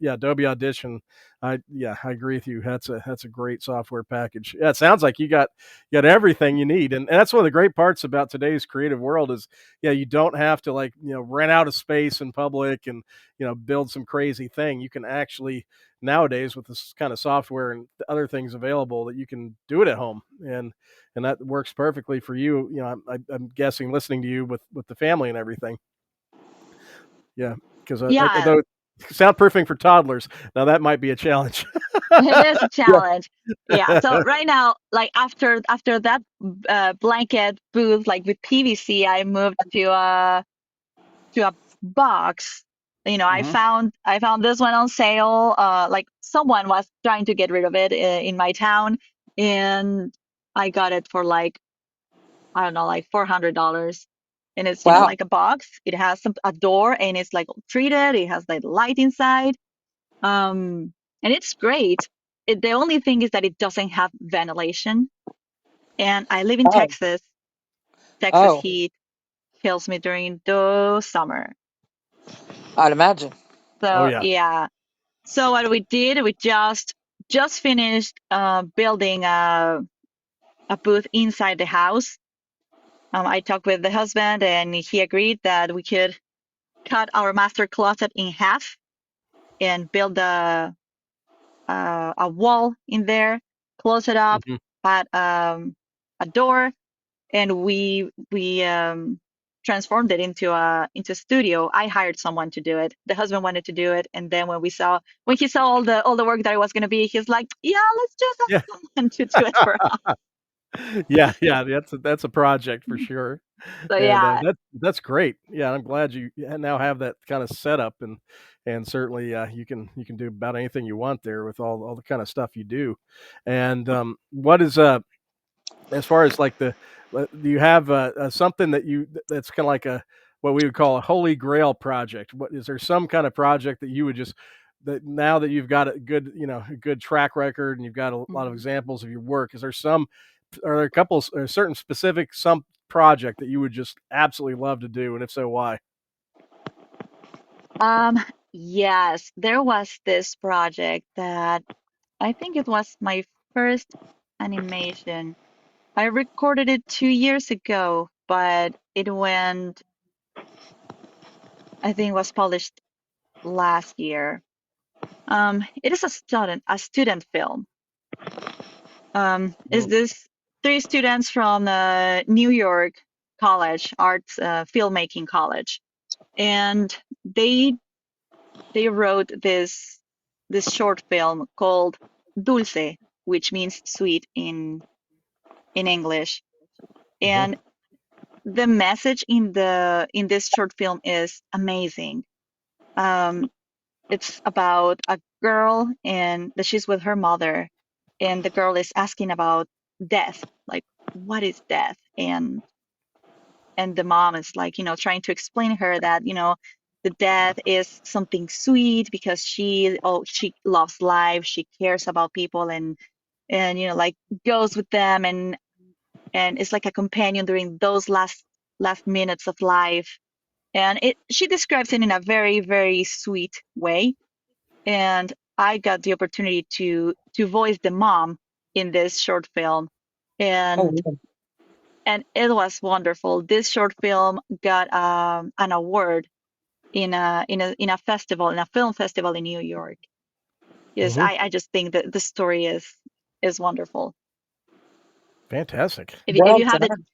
yeah, Adobe Audition. I agree with you. That's a great software package. Yeah, it sounds like you got everything you need, and that's one of the great parts about today's creative world is yeah, you don't have to like rent out a space in public and build some crazy thing. You can actually nowadays with this kind of software and other things available that you can do it at home and that works perfectly for you. I'm guessing listening to you with the family and everything. Yeah, because Yeah, although soundproofing for toddlers, now that might be a challenge. it is a Yeah. challenge. Yeah. So right now, like after that blanket booth, like with PVC, I moved to a box. I Hmm. found this one on sale. Like someone was trying to get rid of it in my town, and I got it for like I don't know, like $400. And it's Wow. like a box. It has a door, and it's like treated. It has like light inside. And it's great. The only thing is that it doesn't have ventilation. And I live in Oh, Texas. Texas oh, heat kills me during the summer. I'd imagine. Oh So yeah. yeah. So what we did, we just finished building a booth inside the house. I talked with the husband, and he agreed that we could cut our master closet in half and build a wall in there, close it up, Hmm. had a door, and we transformed it into a studio. I hired someone to do it. The husband wanted to do it, and then when he saw all the work that it was going to be, he's like, "Yeah, let's just Yeah. ask someone to do it for us." Yeah, yeah, that's a project for sure, So and yeah, that's great. Yeah, I'm glad you now have that kind of setup, and certainly you can do about anything you want there with all the kind of stuff you do. And what is as far as like do you have something that's kind of like a what we would call a holy grail project? What is there some kind of project that you would just that now that you've got a good track record and you've got a lot of mhm. examples of your work, is there some are there a couple or certain specific some project that you would just absolutely love to do, and if so, why? Um, yes, there was this project that I think it was my first animation. I recorded it 2 years ago, but I think it was published last year. It is a student film. Is Mm. this three students from New York College, arts filmmaking college, and they wrote this short film called Dulce, which means sweet in English. Mhm. And the message in this short film is amazing. Um, it's about a girl and that she's with her mother, and the girl is asking about death, like what is death, and the mom is like, trying to explain to her that, the death is something sweet because she loves life, she cares about people, and like goes with them, and is like a companion during those last minutes of life. And she describes it in a very, very sweet way. And I got the opportunity to voice the mom in this short film, Oh, and yeah. and it was wonderful. This short film got an award in a festival, in a film festival in New York. Yes, Mhm. I just think that the story is wonderful. Fantastic. If Well you have the done.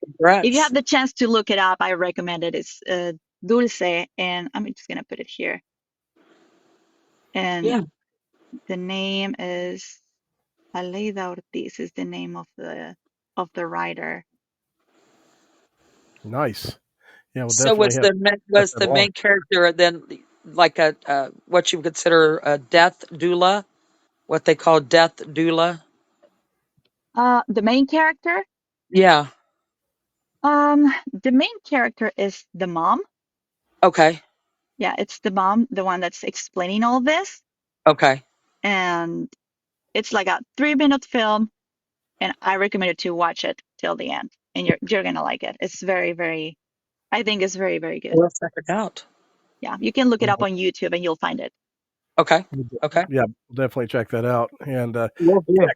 if you Congrats. have the chance to look it up, I recommend it. It's Dulce, and I'm just gonna put it here. And Yeah. the name is Aleida Ortiz is the name of the writer. Nice. Yeah, we'll So definitely was have the to pass was that the along. main character then like a what you would consider a death doula? What they call death doula? The main character, Yeah. the main character is the mom. Okay. Yeah, it's the mom, the one that's explaining all this, Okay. and it's like a 3-minute film, and I recommend you to watch it till the end, and you're gonna like it. It's very, very, I think it's very, very good. We'll check it out. Yeah, you can look it Yeah, up on YouTube and you'll find it. Okay. Okay. yeah, we'll definitely check that out. And Will yeah,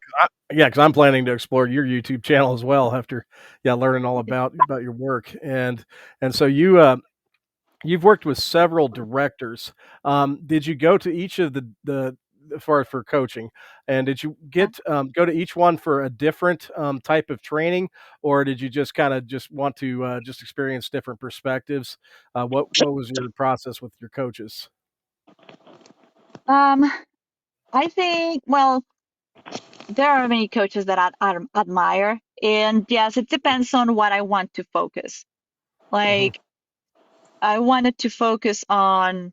do. 'cause I'm planning to explore your YouTube channel as well after learning all about your work. And so you've worked with several directors. Did you go to each of the as far as for coaching, and did you Yeah. go to each one for a different type of training, or did you just kind of just want to just experience different perspectives? What was your process with your coaches? Um, I think, well, there are many coaches that I admire, and yes, it depends on what I want to focus. Hmm. Like, I wanted to focus on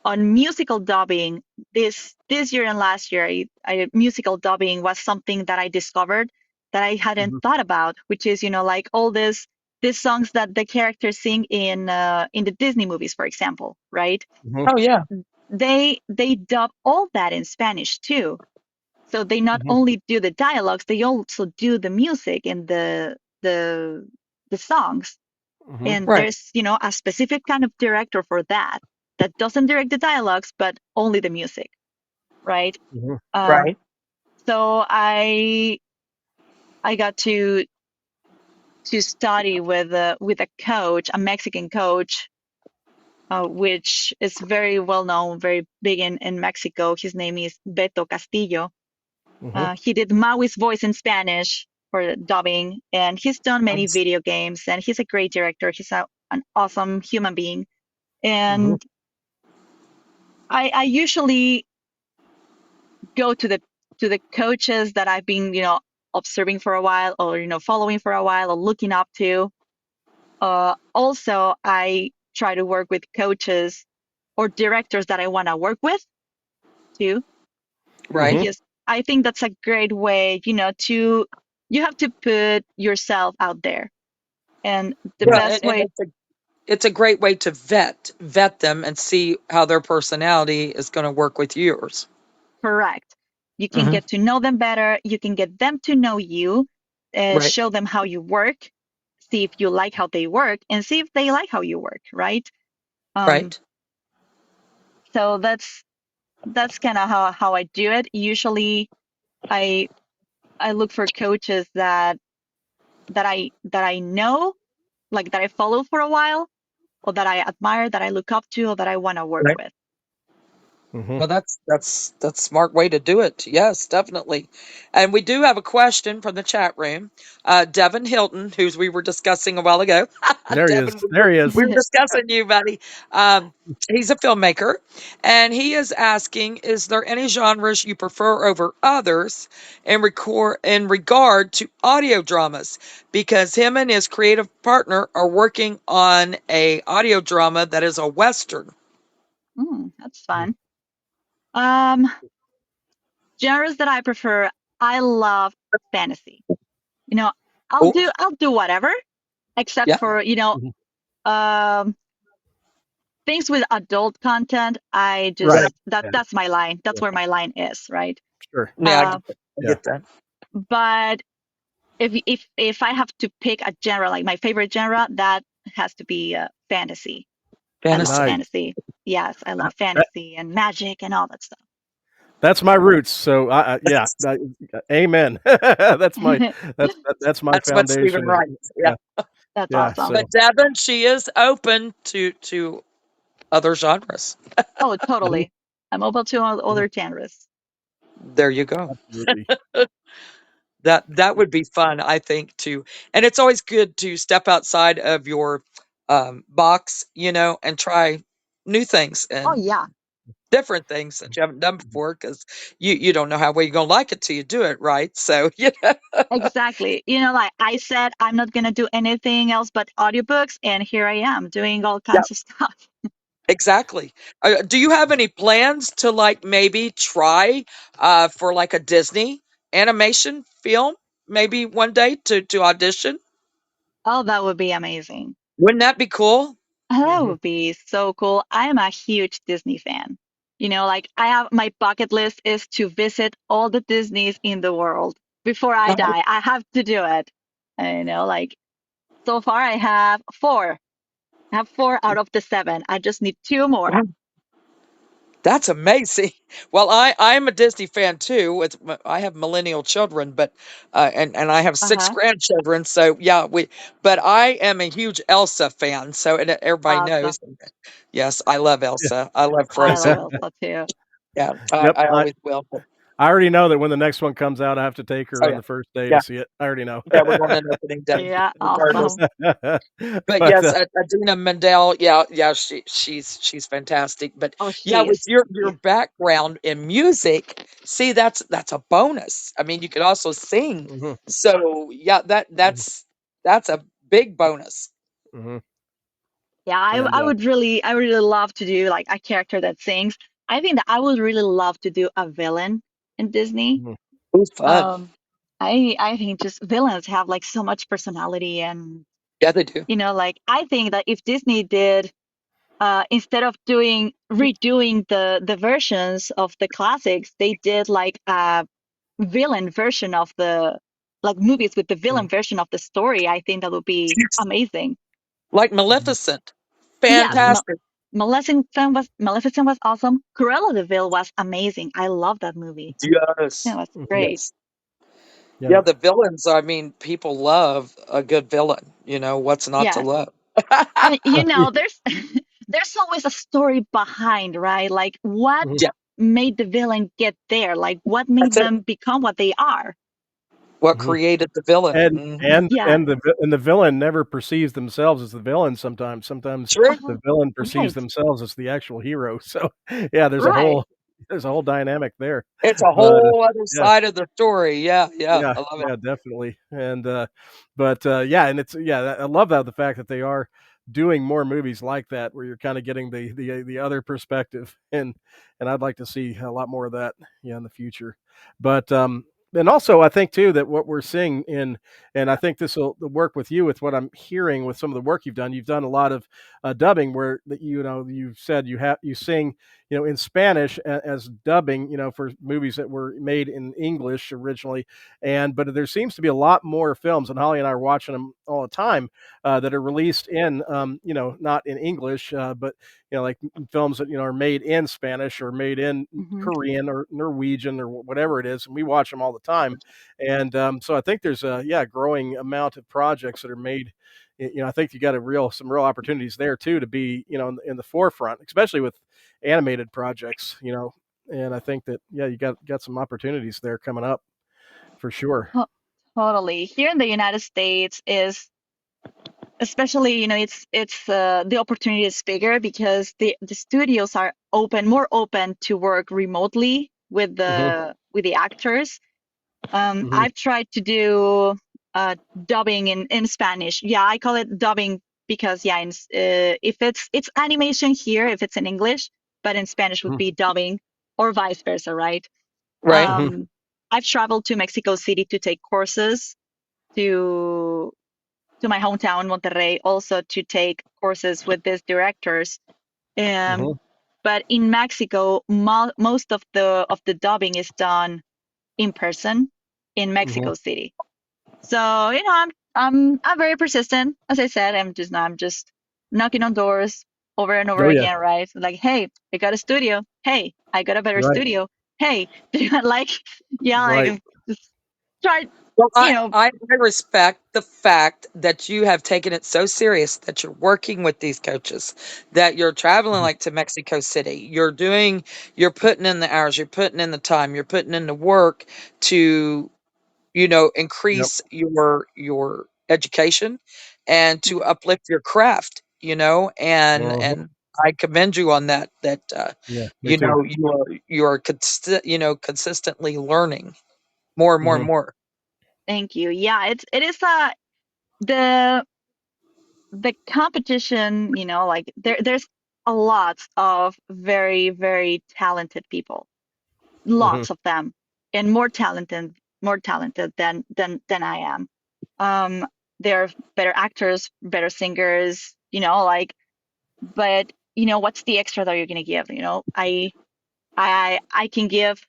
musical dubbing this year and last year. Musical dubbing was something that I discovered that I hadn't Hmm. thought about, which is, like all these songs that the characters sing in the Disney movies, for example, right? Hmm. Oh yeah. They dub all that in Spanish too. So they not Hmm. only do the dialogues, they also do the music and the songs. Hmm. And Right. there's, a specific kind of director for that doesn't direct the dialogues, but only the music, right? Hmm. Um, Right. so I got to study with a coach, a Mexican coach, which is very well known, very big in Mexico. His name is Beto Castillo. Hmm. He did Maui's voice in Spanish for dubbing, and he's done many Nice. video games, and he's a great director. He's an awesome human being. Hmm. And I usually go to the coaches that I've been, observing for a while, or, following for a while, or looking up to. Also, I try to work with coaches or directors that I want to work with too, Right. Hmm. because I think that's a great way, you have to put yourself out there. And the Yeah. Well, best and way, it's a great way to vet them and see how their personality is going to work with yours. correct. You can Hmm. get to know them better. You can get them to know you, Right. show them how you work, see if you like how they work, and see if they like how you work, right? Um, Right. so that's kind of how I do it. Usually, I I look for coaches that I know, like that I follow for a while, or that I admire, that I look up to, or that I want to work Right. with. Hmm. Well, that's a smart way to do it. Yes, definitely. And we do have a question from the chat room. Devin Hilton, who's we were discussing a while ago. There he is. Devin, There he we is. were discussing you, buddy. Um, he's a filmmaker, and he is asking, is there any genres you prefer over others in regard to audio dramas? Because him and his creative partner are working on a audio drama that is a Western. That's fun. Um, Genres that I prefer, I love fantasy. You know, Oh, I'll do whatever except yeah, for, Mhm. um things with adult content. I right. Right. just Yeah. that's my line. That's Yeah. where my line is, right? Sure. Yeah, Uh, I Yeah. get that. but if I have to pick a genre, like my favorite genre, that has to be fantasy. I love Fantasy. Nice. fantasy. Yes, I love That, fantasy and magic and all that stuff. that's my roots. So yeah, amen. That's my That's what Stephen foundation. writes. Yeah. Yeah. That's Yeah. awesome. But So Devin, she is open to other genres. Oh, mhm, totally. I'm open to all mhm, other genres. There you go. absolutely. That would be fun, I think, too. And it's always good to step outside of your box, and try new things Oh and yeah, different things that you haven't done before because you don't know how well you're gonna like it till you do it, right? So yeah. exactly. Like I said, I'm not gonna do anything else but audiobooks, and here I am doing all kinds of stuff. Exactly. Do you have any plans to like maybe try for like a Disney animation film maybe one day to audition? Oh, that would be amazing. Wouldn't that be cool? That Hmm. would be so cool. I am a huge Disney fan. Like I have my bucket list is to visit all the Disneys in the world before I Oh, die. I have to do it. Like so far I have four. I have four out of the seven. I just need two more. wow, that's amazing. Well, I'm a Disney fan too. I have millennial children, but and I have six Uh-huh. grandchildren. So yeah, but I am a huge Elsa fan. So and everybody Awesome. knows. Yes, I love Yeah. Elsa. I love I love Frozen. Elsa too. Yeah, Yep. I always will. I already know that when the next one comes out, I have to take her Oh on yeah, the first day to yeah. see it. I already know. Yeah, we're going on opening day Yeah, regardless. awesome. But But yes, Adina Mendel, yeah, yeah, she's fantastic. But Oh, yeah, she with is. your Yeah. background in music, see that's a bonus. I mean, you could also sing. mhm, So yeah, mhm, that's a big bonus. mhm. Yeah, And I really love to do like a character that sings. I think that I would really love to do a villain in Disney. mhm, It was fun. Um, I think just villains have like so much personality, and Yeah, they do. like I think that if Disney did instead of doing redoing the versions of the classics, they did like a villain version of the like movies with the mhm, villain version of the story. I think that would be Yes. amazing. Like mhm, Maleficent, Yes, mhm, fantastic. Maleficent was awesome. Cruella de Vil was amazing. I love that movie. That Yes, was mhm. great. yes. Yeah, Yeah. the villains. I mean, people love a good villain. What's not to Yeah, love? and Yeah. there's there's always a story behind, right? Like what Mhm. Yeah, made the villain get there? Like what that's made it. them become what they are? What Mhm. created the villain? And Hmm. and Yeah. and the villain never perceives themselves as the villain sometimes. Sometimes True. Uh-huh. the villain perceives Right. themselves as the actual hero. So, yeah, Right. there's a whole dynamic there. It's a But, whole other yeah. side of the story. Yeah, yeah. Yeah, I love it. yeah, definitely. And but yeah, and it's yeah, I love that the fact that they are doing more movies like that where you're kind of getting the other perspective, and I'd like to see a lot more of that, yeah, in the future. But and also I think too that what we're seeing in, and I think this will work with you with what I'm hearing with some of the work you've done. You've done a lot of dubbing where that you've said you sing in Spanish as dubbing for movies that were made in English originally, and but there seems to be a lot more films, and Holly and I are watching them all the time that are released in not in English, but like films that are made in Spanish or made in Hmm. Korean or Norwegian or whatever it is, and we watch them all the time. And so I think there's a growing amount of projects that are made. I think you got some real opportunities there too to be in the forefront, especially with animated projects, and I think that you got some opportunities there coming up for sure. Totally. Here in the United States is especially, it's the opportunity is bigger because the studios are more open to work remotely with Hmm. the actors. Hmm. I've tried to do dubbing in Spanish. Yeah, I call it dubbing because if it's animation here, if it's in English, but in Spanish would be dubbing or vice versa, right? Right. Hmm. I've traveled to Mexico City to take courses to my hometown, Monterrey, also to take courses with these directors. Hmm. But in Mexico, most of the dubbing is done in person in Hmm. Mexico City. So I'm very persistent. As I said, I'm just knocking on doors over and over Oh yeah, again, right? Like, hey, I got a studio. Hey, I got a better right, studio. Hey, like, yeah, right. like just try, Well, you know, I respect the fact that you have taken it so serious that you're working with these coaches, that you're traveling Mhm. like to Mexico City. You're putting in the hours, you're putting in the time, you're putting in the work to, Yep. increase your education and to uplift your craft, Mhm. and I commend you on that Yeah, me too. consistently learning more and more and Mhm. more. thank you. Yeah, it is the the competition, like there's a lot of very, very talented people, Mhm. lots of them, and more talented than I am. Um, they're better actors, better singers, like, but what's the extra that you're gonna give? I can give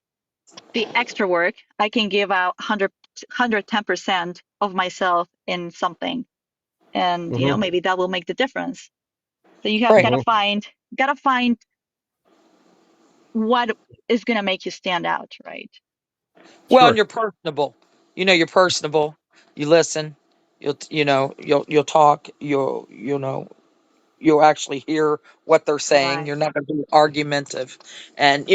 the extra work. I can give out 110% of myself in something, and Mhm. maybe that will make the difference. So you have Right. Mhm. gotta find what is gonna make you stand out, right? Well, and Sure. you're personable. You're personable. You listen. You'll talk. You'll actually hear what they're saying. Right. You're not going to be argumentative, and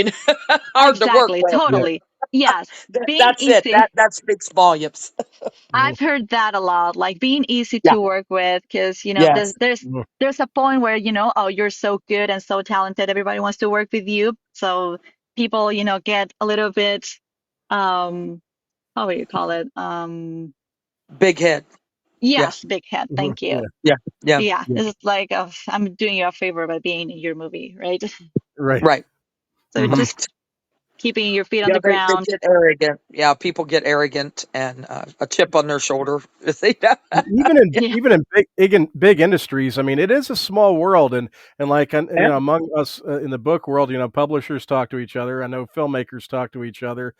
hard to work Exactly. with. Yeah. Totally. Yes. Being That's it. easy. That speaks volumes. Mhm. I've heard that a lot, like being easy Yeah. to work with, because there's Yes. there's Mhm. there's a point where oh, you're so good and so talented, everybody wants to work with you. So people, get a little bit, how would you call it? Big head. Yeah. Yes, big head. Mhm. Thank you. Yeah. Yeah. Yeah. Yeah, Yeah. it's like, I'm doing you a favor by being in your movie, right? Right. Right. So Mhm. just keeping your feet on Yeah. the They ground. get arrogant. Yeah. People get arrogant and a chip on their shoulder. Yeah. Even in big industries, I mean, it is a small world, and like, Yeah. among us, in the book world, publishers talk to each other. I know filmmakers talk to each other.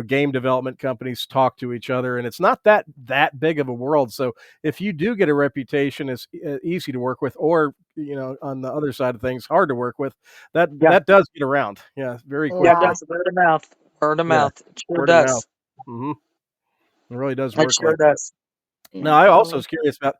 Game development companies talk to each other, and it's not that big of a world. So if you do get a reputation as easy to work with, or on the other side of things, hard to work with, that Yeah. that does get around. Yeah, very Yeah. Yeah. quickly. That's word of mouth. Word of Yeah, mouth. It sure word of mouth. does. Hmm. It really does It work sure like that. does. Now, Yeah, I also totally. was curious about,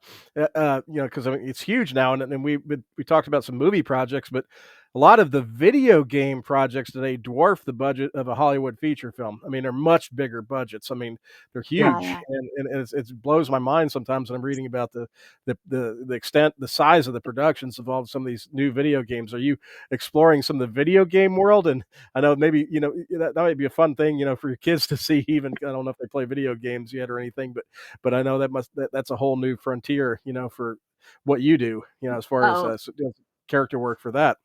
because I mean, it's huge now, and we talked about some movie projects, but a lot of the video game projects today dwarf the budget of a Hollywood feature film. I mean, they're much bigger budgets. I mean, they're Yeah. Yeah, huge, yeah. and it blows my mind sometimes when I'm reading about the extent, the size of the productions involved in some of these new video games. Are you exploring some of the video game world? And I know maybe that might be a fun thing, for your kids to see. Even I don't know if they play video games yet or anything, but I know that's a whole new frontier, for what you do, as far as Oh, character work for that.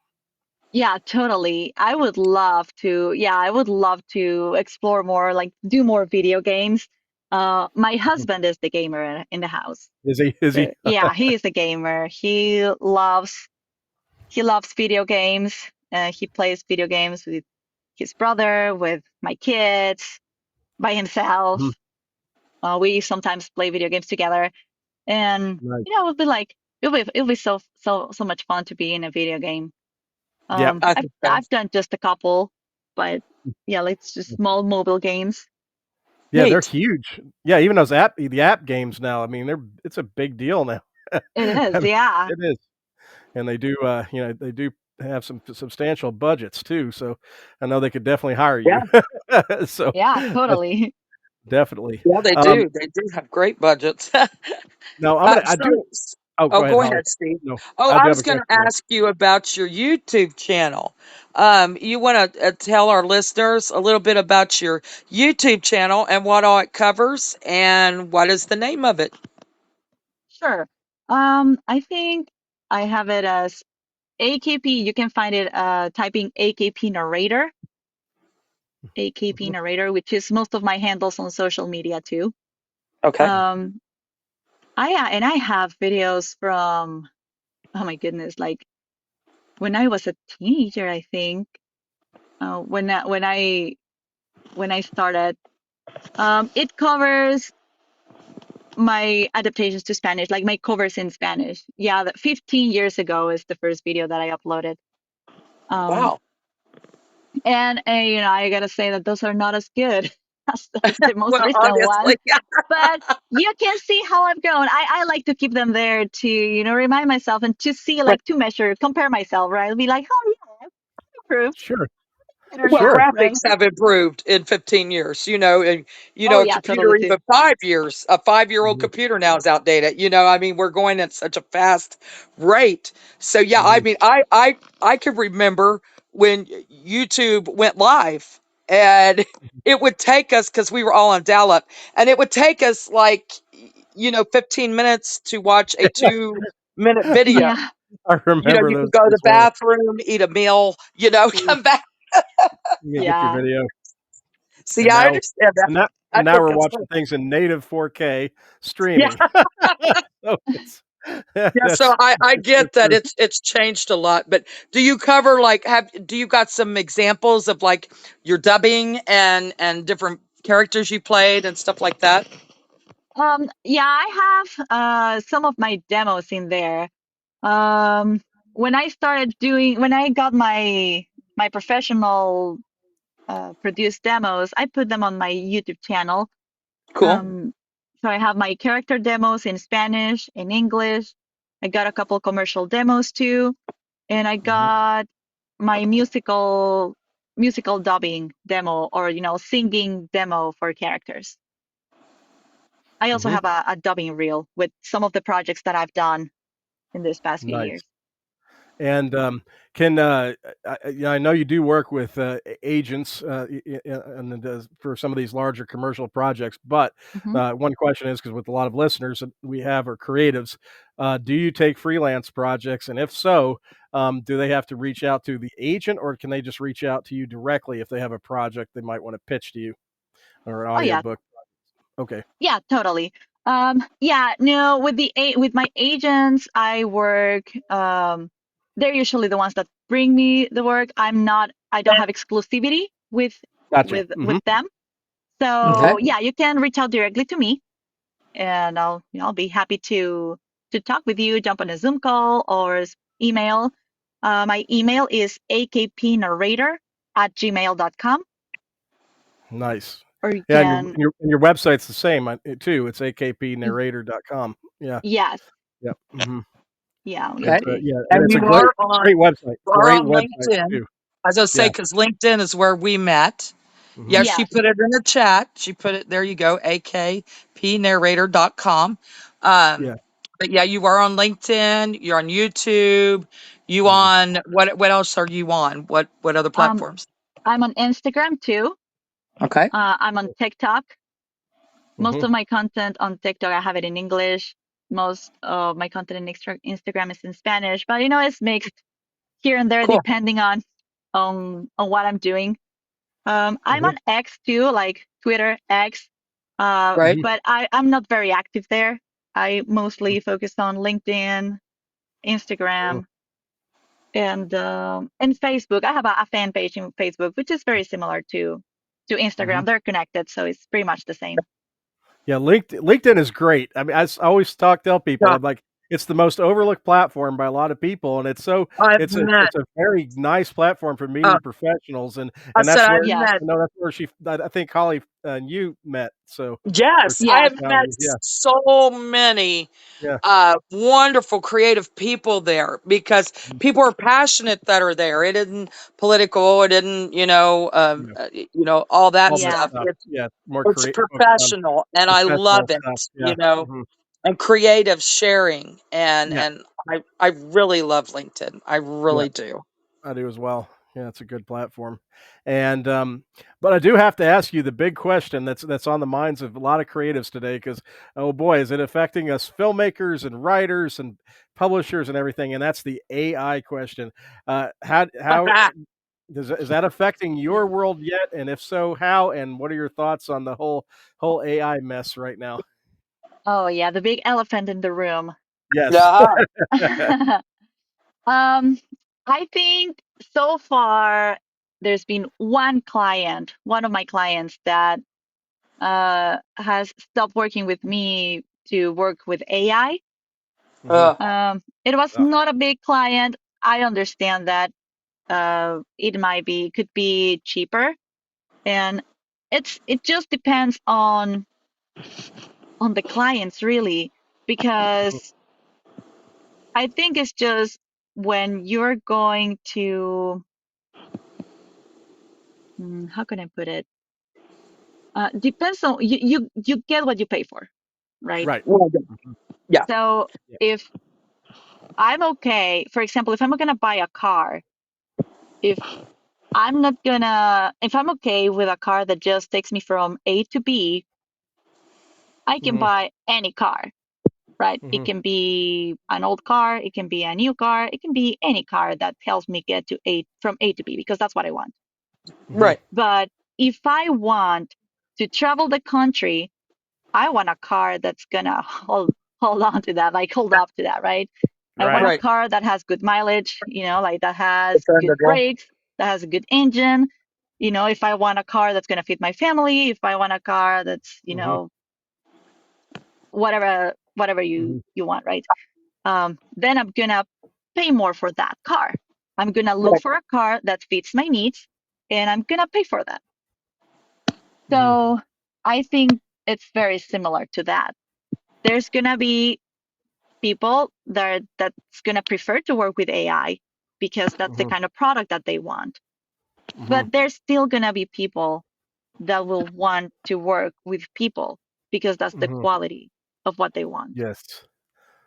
yeah, totally. I would love to explore more, like do more video games. My Mhm. husband is the gamer in the house. Is he? Is So he? yeah, he is a gamer. He loves video games. He plays video games with his brother, with my kids, by Mhm. himself. We sometimes play video games together, and Nice. it'll be so much fun to be in a video game. Yeah. I I've think so. I've done just a couple, but yeah, like it's just small mobile games. Yeah, they're Neat. huge. Yeah, even the app games now. I mean, it's a big deal now. It I is, mean, yeah. it is, and they do. They do have some substantial budgets too, so I know they could definitely hire Yeah. you. So Yeah, that's totally. definitely. Yeah, they Um, do. They do have great budgets. now I So, do. Oh, oh, go ahead, go Holly. ahead, Steve. No, Oh, I I do have was a going to question. ask you about your YouTube channel. You want to tell our listeners a little bit about your YouTube channel and what all it covers and what is the name of it? Sure. I think I have it as AKP. You can find it typing AKP narrator, AKP Mhm. narrator, which is most of my handles on social media too. Okay. Um, and I have videos from, oh my goodness, like when I was a teenager, I think. When I started, it covers my adaptations to Spanish, like my covers in Spanish. Yeah, 15 years ago is the first video that I uploaded. Um, Wow. and I gotta say that those are not as good as the most Well, recent ones. obviously, yeah. But you can see how I've grown. I like to keep them there to, remind myself and to see, Right. like, to measure, compare myself, right? I'll be like, oh yeah, I've improved. Sure, Better Well, now, sure. right? graphics have improved in 15 years, and Oh a yeah, computer totally too. even 5 years, a 5-year-old Mhm, computer now is outdated. I mean, we're going at such a fast rate. So yeah, I mhm. mean, I can remember when YouTube went live, and it would take us because we were all on dial-up, and it would take us like 15 minutes to watch a 2-minute video. Yeah, I remember You those could go to the as well. bathroom, eat a meal, Mm. come back. You get your yeah, video, See, and I now understand that. and now I and now took we're us. watching things in native 4K Yeah, streaming. So it's yeah. So I that's so get that true. it's changed a lot. But do you cover like have do you got some examples of like your dubbing and different characters you played and stuff like that? yeah. I have some of my demos in there. Um, when I got my professional produced demos, I put them on my YouTube channel. Cool. Um, so I have my character demos in Spanish, in English. I got a couple commercial demos too, and I Mhm, got my musical dubbing demo, or singing demo for characters. I also mhm. have a dubbing reel with some of the projects that I've done in this past few Nice. years. And, can, I know you do work with, agents, and does for some of these larger commercial projects, but, Hmm. one question is because with a lot of listeners that we have are creatives, do you take freelance projects? And if so, do they have to reach out to the agent, or can they just reach out to you directly if they have a project they might wanna pitch to you or an Oh yeah, audiobook? Okay, yeah, totally. Yeah, no, with my agents, I work. They're usually the ones that bring me the work. I don't have exclusivity with gotcha. with Mhm, them. Okay. So yeah, you can reach out directly to me, and I'll be happy to talk with you, jump on a Zoom call or email. My email is akpnarrator@gmail.com, nice. or you Yeah, and your can, and your and your website's the same, too, it's akpnarrator.com. Yeah. yes, Yep, mhm. yeah, Okay. Yeah, and And it's a you are on great website LinkedIn. too. As I say, Yeah, because LinkedIn is where we met. mhm, Yeah, she yes. put it in the chat. She put it there you go, akpnarrator.com. Um, yeah, but yeah, you are on LinkedIn, you're on YouTube, you mhm, on what else are you on? What other Um, platforms? I'm on Instagram too. Okay. I'm on TikTok. Most mhm, of my content on TikTok, I have it in English. Most of my content in Instagram is in Spanish, but it's mixed here and there Cool. depending on what I'm doing. I'm mhm, on X too, like Twitter, X. Right. mhm, But I'm not very active there. I mostly focus on LinkedIn, mhm, Instagram, and Facebook. I have a fan page in Facebook, which is very similar to mhm. Instagram. They're connected, so it's pretty much the same. Yeah, LinkedIn is great. I mean, I always tell people, Yeah. I'm like, it's the most overlooked platform by a lot of people, and I've met. it's a very nice platform for Uh, meeting professionals, I and said that's I've where Yes. met. that's where I think Holly and you met. So, or Yes, I Yes. have met yeah, so many yeah, wonderful creative people there because people are passionate that are there. It isn't political. It isn't, yeah, all that all that stuff. Yeah. stuff. Yeah, more It's focused on professional, and I love professional it. stuff. You Yeah, know, mhm, and creative sharing, and yeah, and I really love LinkedIn. I yeah. really do. I do as well. Yeah, it's a good platform. And but I do have to ask you the big question that's on the minds of a lot of creatives today because oh boy, is it affecting us filmmakers and writers and publishers and everything? And that's the AI question. How is that affecting your world yet? And if so, how? And what are your thoughts on the whole AI mess right now? Oh, yeah, the big elephant in the room. Yes. Yeah. Um, I think so far there's been one of my clients that has stopped working with me to work with AI. Hmm. Uh, It was not a big client. I understand that could be cheaper, and it just depends on the clients really, because I think it's just when you're going to, how can I put it? Depends on you get what you pay for, right? Right. well, Mhm. yeah. So Yeah. if I'm okay, for example, if I'm gonna buy a car, if if I'm okay with a car that just takes me from A to B, I can Hmm. buy any car, right? It Hmm. can be an old car, it can be a new car, it can be any car that helps me get to A from A to B because that's what I want. Hmm. Right. But if I want to travel the country, I want a car that's gonna hold on to that, like hold up to that, right? I want Right. a Right. car that has good mileage, like that has good Dependable. brakes, that has a good engine. If I want a car that's gonna fit my family, if I want a car that's, Hmm. whatever you Hmm. you want, right? Then I'm gonna pay more for that car. I'm gonna look Right. for a car that fits my needs, and I'm gonna pay for that. Hmm. So I think it's very similar to that. There's gonna be people that's gonna prefer to work with AI because that's the Hmm. kind of product that they want. Hmm. But there's still gonna be people that will want to work with people because that's the Hmm. quality of what they want. Yes.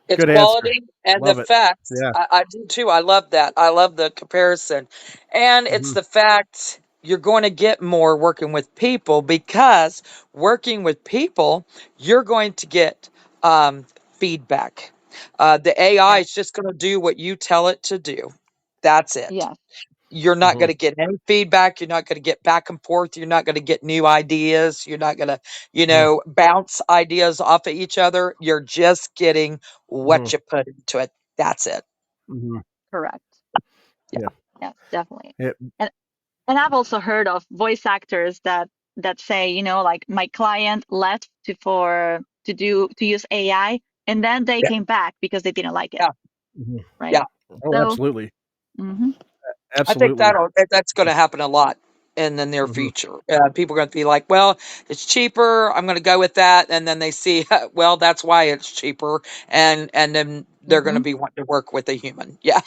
It's Good answer. quality and the Love it. facts. Yeah. I do too. I love that. I love the comparison. And it's Mhm. the fact you're going to get more working with people because working with people, you're going to get feedback. The AI Yes, is just going to do what you tell it to do. That's it. yes, You're not Mhm. gonna get any feedback, you're not gonna get back and forth, you're not gonna get new ideas, you're not gonna, Mhm. bounce ideas off of each other. You're just getting Mhm. what you put into it. That's it. Mhm. correct. Yeah. Yeah. Yes, definitely. It And and I've also heard of voice actors that say, like my client left to use AI, and then they Yeah. came back because they didn't like it, Yeah. Mhm. right? Yeah. Oh, So, absolutely. hmm I think Absolutely. that's gonna happen a lot in the near Mhm. future. People are gonna be like, "Well, it's cheaper. I'm gonna go with that," and then they see, well, that's why it's cheaper, and then they're gonna hmm be wanting to work with a human. Yeah.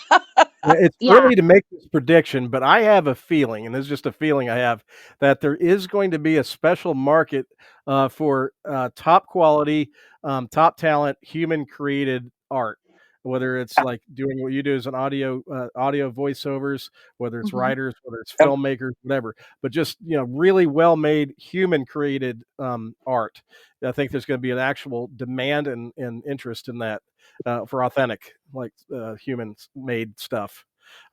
Yeah, it's yeah, early to make this prediction, but I have a feeling, and this is just a feeling I have, that there is going to be a special market for top quality, top talent, human created art. Whether it's Yeah. like doing what you do as an audio voiceovers, whether it's hmm writers, whether it's Yep. filmmakers, whatever, but just really well made human created art. I think there's going to be an actual demand and interest in that for authentic, like human made stuff.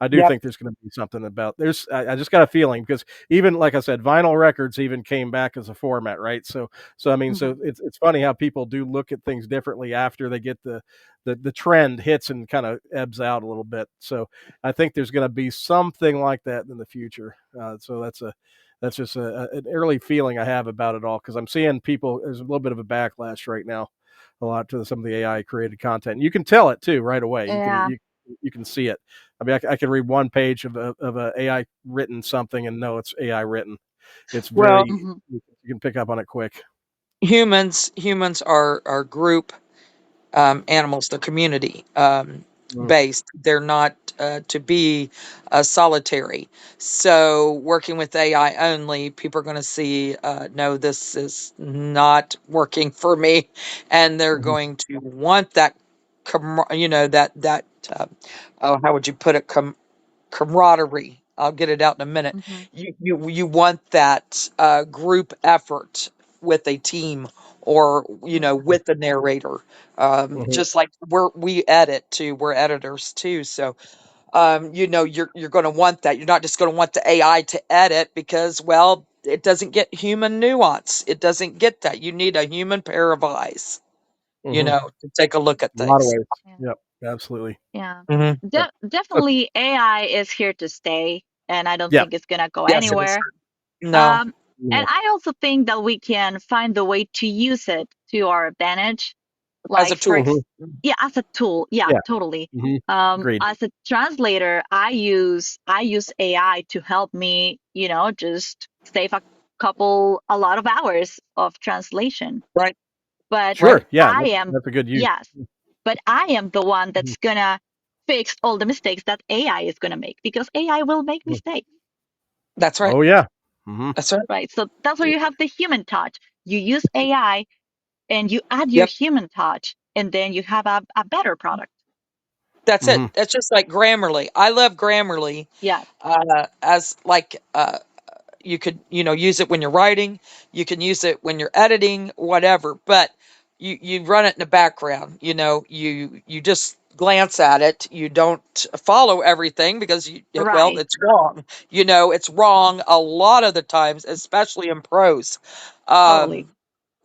I do Yep. think there's going to be something about there's. I just got a feeling because even like I said, vinyl records even came back as a format, right? So I mean, hmm so it's funny how people do look at things differently after they get the trend hits and kind of ebbs out a little bit. So I think there's going to be something like that in the future. So that's just an early feeling I have about it all because I'm seeing people. There's a little bit of a backlash right now a lot to some of the AI created content. You can tell it too right away. Yeah. You can see it. I mean, I can read one page of a AI written something and know it's AI written. It's Well, very Hmm. you can pick up on it quick. humans are group animals. They're community Mm, based. They're not to be solitary. So working with AI only, people are going to see, no, this is not working for me, and they're mhm, going to want that, that oh, how would you put it? Camaraderie. I'll get it out in a minute. Hmm. You want that group effort with a team, or with the narrator. mhm, Just like we edit too. We're editors too, so you're going to want that. You're not just going to want the AI to edit because, well, it doesn't get human nuance. It doesn't get that. You need a human pair of eyes, mhm. to take a look at A lot of things. ways. Yeah. Yep, absolutely. Yeah. Hmm. Yep. So, Definitely AI is here to stay, and I don't yeah. think it's gonna go Yes, it is. anywhere. No, Um, and Yeah. I also think that we can find the way to use it to our advantage. as a Like tool. Mhm. yeah, as a tool. Yeah, Yeah. totally. Mhm. Agreed. As a translator, I use AI to help me, just save a lot of hours of translation. Right. But Right. Sure. Yeah. I am, That's a good use. yes, but I am the one Mhm. that's gonna fix all the mistakes that AI is gonna make because AI will make Mhm. mistakes, That's right. Oh yeah. Mhm. That's right. right? So that's where you have the human touch. You use AI and you add your Yep. human touch, and then you have a better product. That's it. Mhm. That's just like Grammarly. I love Grammarly Yes, as like you could use it when you're writing, you can use it when you're editing, whatever. But you run it in the background. You just glance at it. You don't follow everything because well, right, it's wrong. It's wrong a lot of the times, especially in prose. totally. Um,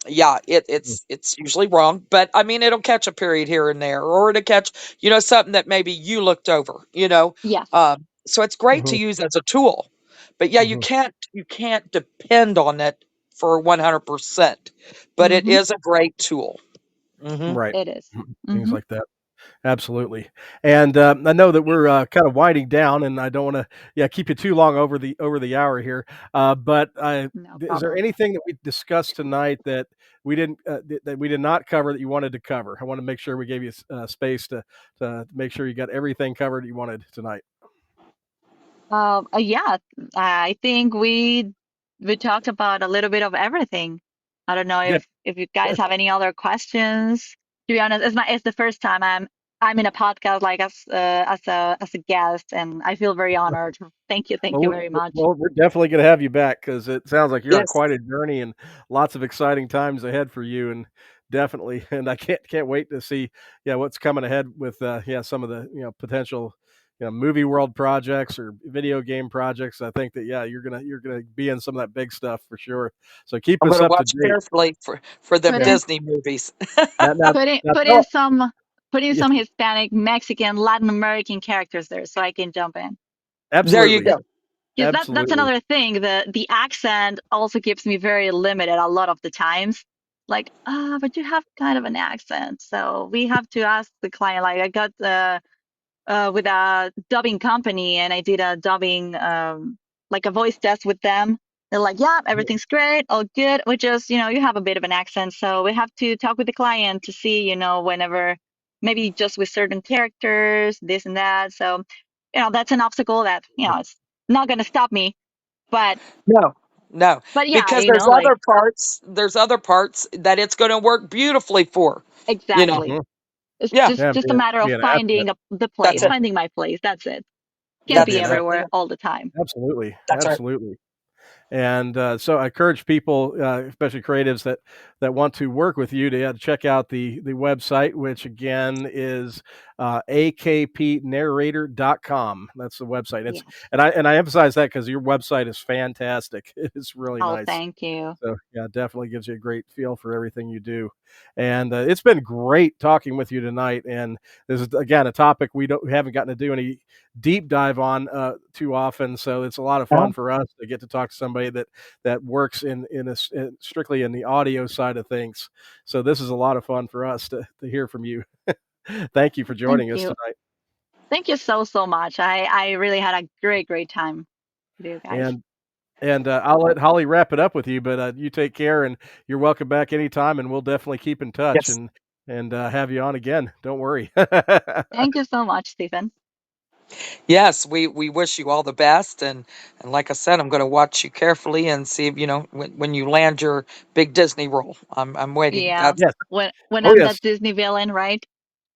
yeah, Mm. it's usually wrong, but I mean it'll catch a period here and there, or it'll catch something that maybe you looked over. Yes. So it's great to Mhm. use as a tool, but yeah, Mhm. you can't depend on it for 100%, but it Mm-hmm. is a great tool. Hmm. Right. It is. Mhm. Things Mm-hmm. like that. Absolutely. And I know that we're kind of winding down, and I don't want to, yeah, keep you too long over the hour here. But No is there problem. anything that we discussed tonight that we didn't that we did not cover that you wanted to cover? I want to make sure we gave you space to make sure you got everything covered you wanted tonight. Yeah, I think we talked about a little bit of everything. I don't know Good. if you guys Good. have any other questions. To be honest, it's the first time I'm in a podcast like as a guest, and I feel very honored. Thank you very much. Well, we're definitely going to have you back because it sounds like you're on Yes, quite a journey and lots of exciting times ahead for you, and definitely. And I can't wait to see, yeah, what's coming ahead with, yeah, some of the potential, movie world projects or video game projects. I think that, yeah, you're gonna be in some of that big stuff for sure. So keep I'm us going to up to watch date. carefully for them Put Yeah. in Disney movies. Now, now, put in now put in tell, some put in yeah, some Hispanic, Mexican, Latin American characters there so I can jump in. There you absolutely, go. Because that's absolutely. another thing. The accent also keeps me very limited a lot of the times. Like, but you have kind of an accent, so we have to ask the client. Like, I got with a dubbing company, and I did a dubbing like a voice test with them. They're like, yeah, everything's great, all good. We just, you have a bit of an accent, so we have to talk with the client to see, whenever maybe just with certain characters, this and that. So, that's an obstacle that, it's not going to stop me. But No, no, yeah, because like there's other parts that it's going to work beautifully for. You know, exactly. Mhm. It's yeah, just Yeah, just a matter be of an asset. finding the that's place, it. Mhm. finding my place. That's it. Can't Yeah, That's be be an asset. exactly everywhere it. all the time. Absolutely, That's right. absolutely. And so I encourage people, especially creatives that want to work with you, to check out the website, which again is akpnarrator.com. That's the website. It's Yes. and I emphasize that because your website is fantastic. It is really Oh, nice. thank you. So yeah, definitely gives you a great feel for everything you do. And it's been great talking with you tonight. And this is again a topic we haven't gotten to do any deep dive on too often. So it's a lot of fun for us to get to talk to somebody that works strictly in the audio side of things. So this is a lot of fun for us to hear from you. Thank you for Thank joining us you. tonight. Thank you so much. I really had a great time with you guys. And I'll let Holly wrap it up with you, but you take care, and you're welcome back anytime, and we'll definitely keep in touch Yes. and have you on again. Don't worry. Thank you so much, Stephen. Yes, we wish you all the best, and like I said, I'm going to watch you carefully and see if when you land your big Disney role. I'm waiting. Yeah. That's Yes. When Oh I'm yes. that Disney villain, right?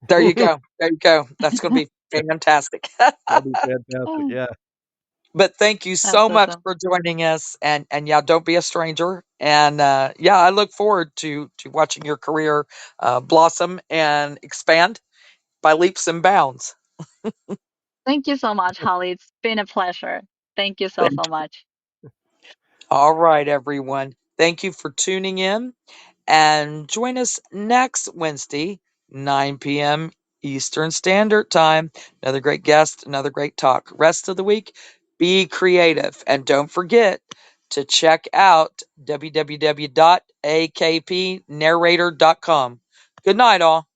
There you go. There you go. That's going to be fantastic. That'd be fantastic. Oh, Yeah. But thank you that's so much awesome. for joining us, and yeah, don't be a stranger. And yeah, I look forward to watching your career blossom and expand by leaps and bounds. Thank you so much, Holly. It's been a pleasure. Thank you so much. All right, everyone. Thank you for tuning in. And join us next Wednesday, 9 p.m. Eastern Standard Time. Another great guest, another great talk. Rest of the week, be creative. And don't forget to check out www.akpnarrator.com. Good night, all.